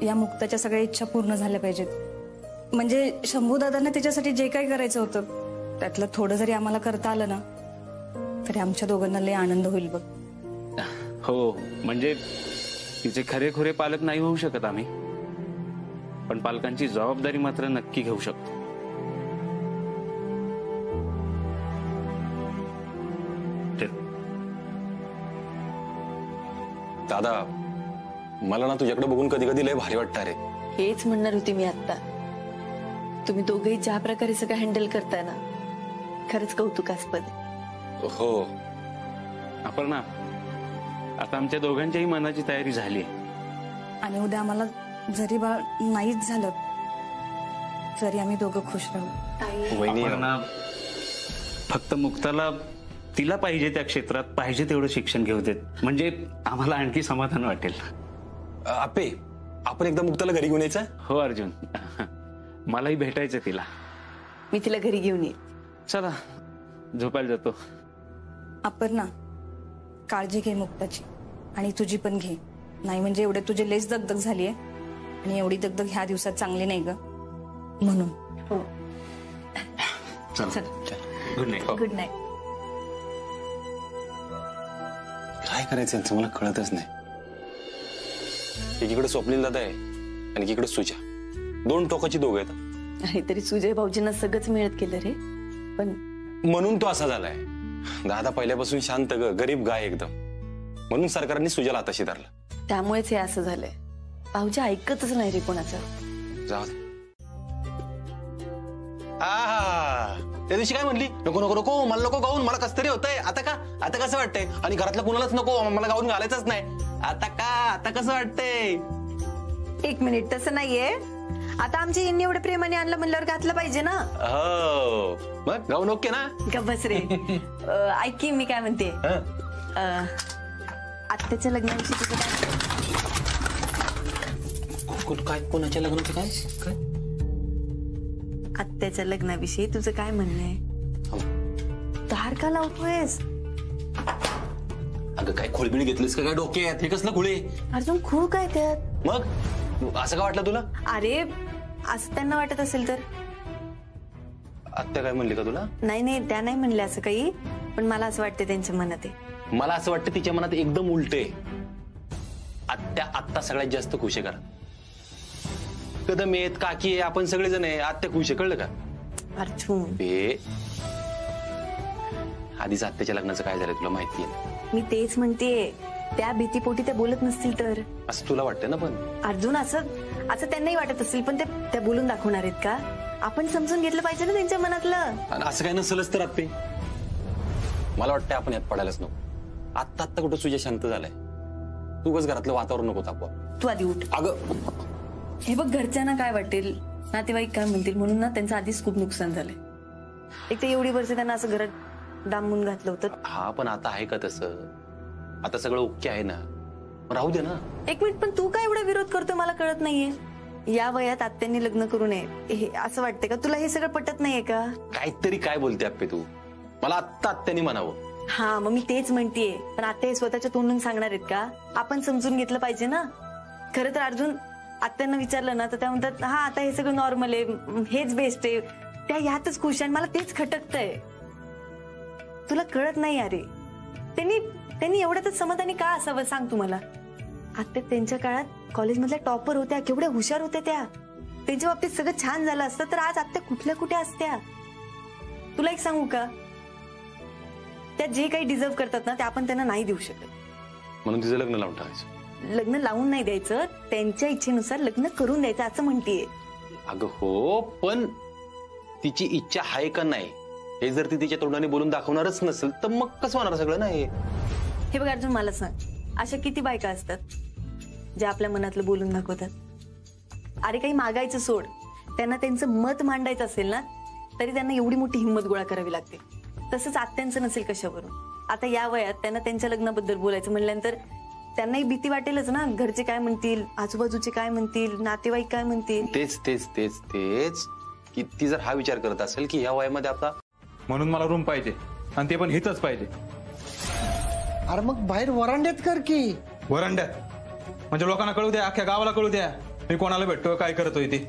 या मुक्ताच्या सगळ्या इच्छा पूर्ण झाल्या पाहिजेत. म्हणजे शंभू दादांना तिच्यासाठी जे काही करायचं होतं त्यातलं थोडं जरी आम्हाला करता आलं ना तरी आमच्या दोघांना लय आनंद होईल बघ. हो, म्हणजे तिचे खरेखुरे पालक नाही होऊ शकत आम्ही, पण पालकांची जबाबदारी मात्र नक्की घेऊ शकतो. दादा, मला ना तुझ्याकडे बघून कधी कधी लय भारी वाटतं रे. हेच म्हणणार होती मी आता. तुम्ही दोघेही ज्या प्रकारे सगळं हँडल करताय ना, खरंच कौतुकास्पद. हो अपर्णा, आता आमच्या दोघांच्याही मनाची तयारी झाली. आणि उद्या आम्हाला जरी बाळ नाहीच झालं तरी आम्ही दोघं खुश राहू. अपर्णा, फक्त मुक्ताला तिला पाहिजे त्या क्षेत्रात पाहिजे तेवढं शिक्षण घेऊ देत, म्हणजे आम्हाला आणखी समाधान वाटेल. आपे, आपण एकदा मुक्ताला घरी घेऊन यायचं? हो अर्जुन, मलाही भेटायचं तिला. मी तिला घरी घेऊन येईन. चला, झोपायला जातो. अपर्णा, काळजी घे मुक्ताची आणि तुझी पण घे. नाही म्हणजे एवढे तुझे लेस दगदग झालीये आणि एवढी दगदग ह्या दिवसात चांगली नाही ग, म्हणून. Good night. Good night. काय करायचं यांचं मला कळतच नाही. एकीकडे स्वप्नील दादा आहे आणि एकीकडे सुजा. दोन टोकाची दोघं आहेत. नाहीतरी सुजय भाऊजींना सगळंच मिळत केलं रे. पण म्हणून तो असा झालाय. दादा पहिल्यापासून शांत गरीब गाय एकदम, म्हणून सरकारने सुजाला हाताशी धरला. त्यामुळेच हे असं झालंय. भाऊजी ऐकतच नाही रे कोणाचं. जाऊ दे. त्या दिवशी काय म्हणली, नको नको नको मला नको गाऊन, मला कसं तरी होतंय. आता कसं वाटतंय? आणि घरातल्या कुणालाच नको, मला गाऊन घालायचंच नाही. आता कसं वाटतंय? एक मिनिट, तसं नाहीये. आता आमच्या यांनी एवढं प्रेमाने आणलं म्हणल्यावर घातलं पाहिजे ना. हो, मग गाऊन ओके ना? का बस रे. ऐक की मी काय म्हणते. आत्याच्या लग्नाविषयी तुझं काय? कोणाच्या लग्नाचं काय? आत्याच्या लग्नाविषयी तुझं काय म्हणणं आहे? दार का लावतोयस? अगं काय खोळबिळ घेतलीस का काय डोक्यात? हे कसलं खुळे? अजून खूळ काय त्यात? मग असं का वाटलं तुला? अरे असं त्यांना वाटत असेल तर. आत्या काय म्हणली का तुला? नाही, त्या नाही म्हणल्या असं काही, पण मला असं वाटतं त्यांच्या मनात आहे. मला असं वाटतं तिच्या मनात एकदम उलटे. आत्या आत्ता सगळ्यात जास्त खुश आहे. करा कदम येत काकी आहे, आपण सगळेजण आहे. आत्या खुश आहे, कळलं का? अर्जुन, आधीच आत्याच्या लग्नाचं काय झालं तुला माहितीये? मी तेच म्हणतेय, त्या भीतीपोटी त्या बोलत नसतील तर. असं तुला वाटतं ना? पण अर्जुन, असं त्यांनाही वाटत असेल, पण त्या बोलून दाखवणार आहेत का? आपण समजून घेतलं पाहिजे ना त्यांच्या मनातलं. आणि असं काय नसेलच तर आत्ते, मला वाटतं आपण यात पडायलाच नको. आत्ता कुठं तुझ्या शांत झालाय. तू बस घरातलं वातावरण नको तापवा. तू आधी उठ. अगं हे बघ, घरच्यांना काय वाटेल, नातेवाईक काय म्हणतील, म्हणून ना त्यांचं आधीच खूप नुकसान झालंय. एक तर एवढी वर्ष त्यांना असं घरात डांबून घातलं होतं. हा, पण आता आहे का तसं? आता सगळं ओके आहे ना, राहू दे ना. एक मिनिट, पण तू काय एवढा विरोध करतोय मला कळत नाहीये. या वयात आत्यांनी लग्न करू नये हे असं वाटतंय का तुला? हे सगळं पटत नाहीये का? काहीतरी काय बोलते आप्पे तू? मला आत्ता आत्यानी म्हणावं. हा, मग मी तेच म्हणतेय, पण आत्या हे स्वतःच्या तोंडून सांगणार आहेत का? आपण समजून घेतलं पाहिजे ना. खरं तर अर्जुन, आत्यांना विचारलं ना तर त्या म्हणतात, हा आता हे सगळं नॉर्मल आहे, हेच बेस्ट आहे, त्या ह्यातच खुश आहे. मला तेच खटकतंय. तुला कळत नाही अरे. त्यांनी एवढ्यातच समाधानी का असावं सांग तुम्हाला? आत्या त्यांच्या काळात कॉलेजमधल्या टॉपर होत्या, केवढ्या हुशार होत्या त्या. त्यांच्या बाबतीत सगळं छान झालं असतं तर आज आत्या कुठल्या कुठे असत्या. तुला एक सांगू का, त्या जे काही डिझर्व करतात ना ते आपण त्यांना नाही देऊ शकत. म्हणून तिचं लग्न लावून टाकायचं. लग्न लावून नाही द्यायचं, त्यांच्या इच्छेनुसार लग्न करून द्यायचं असं म्हणतेय. अगं हो, पण तिची इच्छा आहे का नाही हे जर ती तिच्या तोंडाने बोलून दाखवणारच नसेल तर मग कसं होणार सगळं? नाही हे बघ अर्जुन, मला सांग, अशा किती बायका असतात ज्या आपल्या मनातलं बोलून दाखवतात? अरे काही मागायचं सोड, त्यांना त्यांचं मत मांडायचं असेल ना तरी त्यांना एवढी मोठी हिंमत गोळा करावी लागते. तसंच आत्यांचं नसेल कशावरून. आता या वयात त्यांना त्यांच्या लग्नाबद्दल बोलायचं म्हणल्यानंतर त्यांनाही भीती वाटेलच ना. घरचे काय म्हणतील, आजूबाजूचे काय म्हणतील, नातेवाईक काय म्हणतील. तेच तेच तेच तेच की ती जर हा विचार करत असेल की या वयामध्ये आता म्हणून मला रूम पाहिजे आणि ते पण हिथच पाहिजे. अरे मग बाहेर वरांड्यात कर की. वरांड्यात म्हणजे लोकांना कळू द्या, अख्ख्या गावाला कळू द्या मी कोणाला भेटतोय, काय करतोय ते.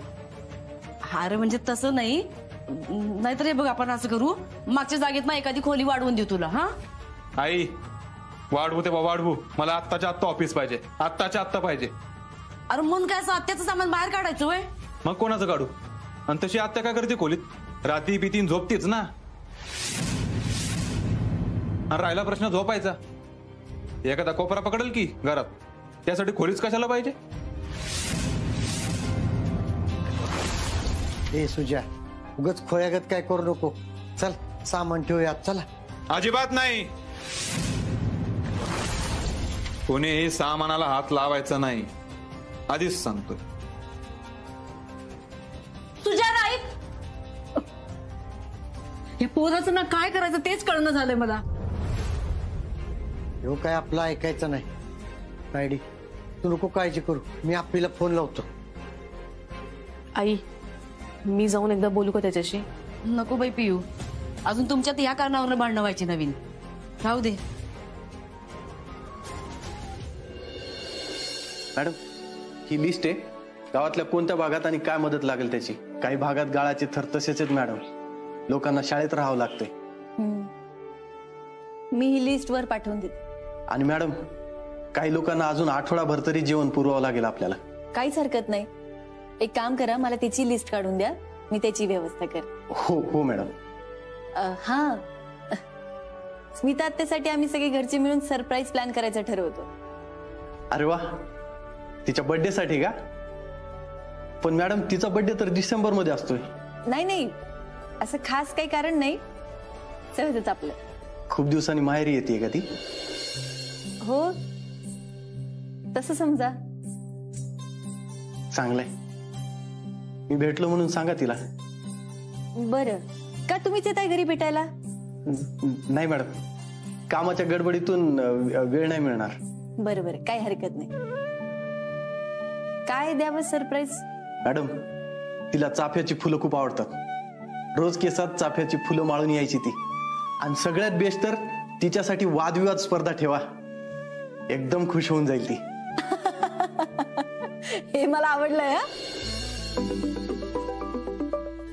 अरे म्हणजे तसं नाही, नाहीतर हे बघ आपण असं करू, मागच्या जागेत मग एखादी खोली वाढवून देऊ तुला. हा आई वाढवू ते वाढवू, मला आत्ताच्या आत्ता ऑफिस पाहिजे, आत्ताच्या आत्ता पाहिजे. अरे म्हणून काय असं आत्याचं सामान बाहेर काढायचं वय? मग कोणाचं काढू? आणि तशी आत्या काय करते खोलीत? रात्री पितीन झोपतीच ना. आणि राहिला प्रश्न झोपायचा, एखादा कोपरा पकडेल की घरात, त्यासाठी खोलीच कशाला पाहिजे? ए सुजा, उगाच खोयागत काय करू नको. चल सामान ठेवूयात. चला. अजिबात नाही, कोणीही सामानाला हात लावायचा नाही, आधीच सांगतोय. तुझ्या राईत हे पोराचं ना काय करायचं तेच कळणं झालंय मला. हो काय आपलं ऐकायचं नाही. आयडी तू नको काळजी करू, मी आपल्याला फोन लावतो. आई मी जाऊन एकदा बोलू का त्याच्याशी? नको बाई पियू, अजून तुमच्यात या कारणावर भांडणं व्हायची नवीन. राहू दे. मॅडम ही लिस्ट आहे, गावातल्या कोणत्या भागात आणि काय मदत लागेल त्याची. काही भागात गाळाचे थर तसेच आहेत मॅडम, लोकांना शाळेत राहावं लागतंय. मी ही लिस्ट वर पाठवून देते. आणि मॅडम काही लोकांना अजून आठवडाभर तरी जेवण पुरवावं लागेल आपल्याला. काहीच हरकत नाही. एक काम करा, मला त्याची लिस्ट काढून द्या, मी त्याची व्यवस्था कर. हो हो मॅडम. हा स्मिता आत्यासाठी आम्ही सगळे घरचे मिळून सरप्राईज प्लॅन करायचं ठरवतो. अरे वा, तिच्या बर्थडे साठी का? पण मॅडम तिचा बर्थडे तर डिसेंबर मध्ये असतोय. नाही नाही, असं खास काही कारण नाही, सहजच आपलं. खूप दिवसांनी माहेरी येते का ती? हो तसं समजा. चांगलंय, मी भेटलो म्हणून सांगा तिला. बरं, का तुम्हीच येताय घरी भेटायला? नाही मॅडम, कामाच्या गडबडीतून वेळ नाही मिळणार. बरं बरं, काही हरकत नाही. काय द्यावं सरप्राईज? मॅडम तिला चाफ्याची फुलं खूप आवडतात. रोज केसात चाफ्याची फुलं माळून यायची ती. आणि सगळ्यात बेस्ट तर तिच्यासाठी वादविवाद स्पर्धा ठेवा, एकदम खुश होऊन जाईल ती. हे मला आवडलंय.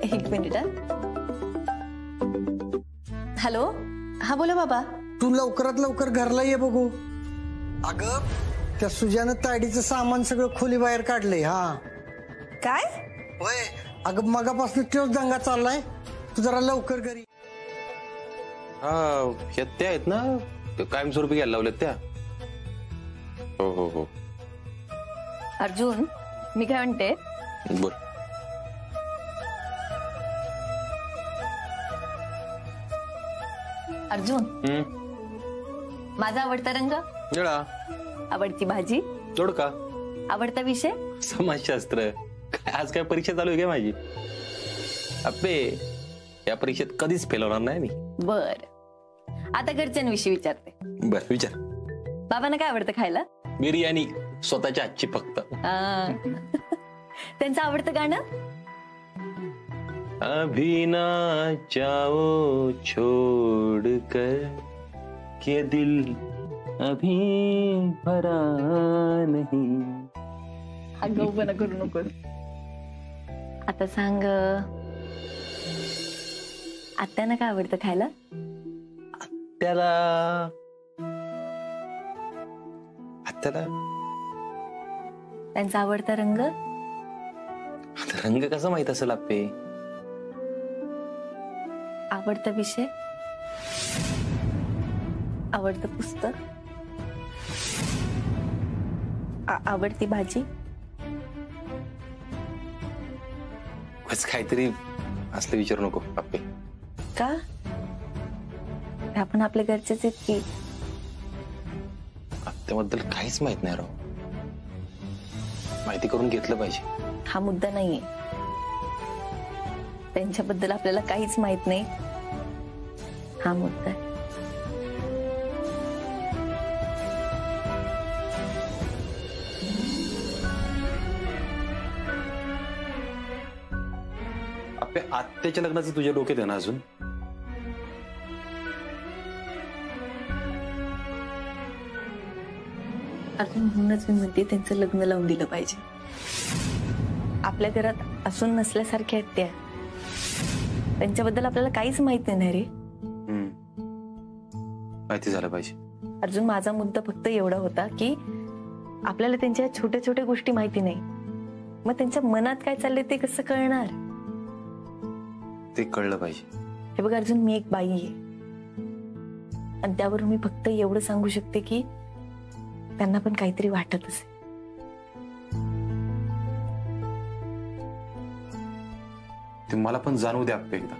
एक मिनिट. हॅलो, हा बोला बाबा. तू लवकरात लवकर घरला ये बघू. अगं त्या सुजानं ताडीचं सामान सगळं खोली बाहेर काढलंय. हा काय? होय, अगं मगापासून तोच दंगा चाललाय. तू जरा लवकर घरी. हा ह्या त्या आहेत ना, ते कायमस्वरूपी घ्यायला लावल्यात त्या. हो हो हो. अर्जुन मी काय म्हणते, बर अर्जुन माझा आवडता रंग, निळा. आवडती भाजी, दोडका. आवडता विषय, समाजशास्त्र. काय आज काय परीक्षा चालू आहे काय माझी? अप्पे या परीक्षेत कधीच फेल होणार नाही मी. बर आता घरच्यांविषयी विचारते. बर विचार. बाबांना काय आवडतं खायला? बिर्याणी, स्वतःच्या हातची फक्त. त्यांचं आवडतं गाणं? अभी ना चाओ छोड़ कर के दिल अभी भरा नहीं. आगाऊपणा करू नको. आता सांग, आत्यांना काय आवडतं खायला? त्याला त्यांचा आवडता रंग? रंग कसा माहित असेल आपे? आवडता विषय, आवडतं पुस्तक, आवडती भाजी? काहीतरी असलं विचारू नको आपे. का? आपण आपल्या घरचेच आहेत की. त्याबद्दल काहीच माहित नाही राव, माहिती करून घेतलं पाहिजे. हा मुद्दा नाहीये, त्यांच्याबद्दल आपल्याला काहीच माहित नाही हा मुद्दा आहे. आपल्या आत्याच्या लग्नाचं तुझ्या डोक्यात आहे ना अजून? अजून म्हणूनच मी म्हणते त्यांचं लग्न लावून दिलं पाहिजे. आपल्या घरात असून नसल्यासारख्या आहेत त्या. त्यांच्याबद्दल आपल्याला काहीच माहित नाही रे. माहिती झालं पाहिजे. अर्जुन, माझा मुद्दा फक्त एवढा होता की आपल्याला त्यांच्या छोट्या छोट्या गोष्टी माहिती नाही, मग त्यांच्या मनात काय चाललंय ते कसं कळणार? ते कळलं पाहिजे. हे बघ अर्जुन, मी एक बाई आहे आणि त्यावरून मी फक्त एवढं सांगू शकते की त्यांना पण काहीतरी वाटत असेल. ते मला पण जाणवू द्या एकदा.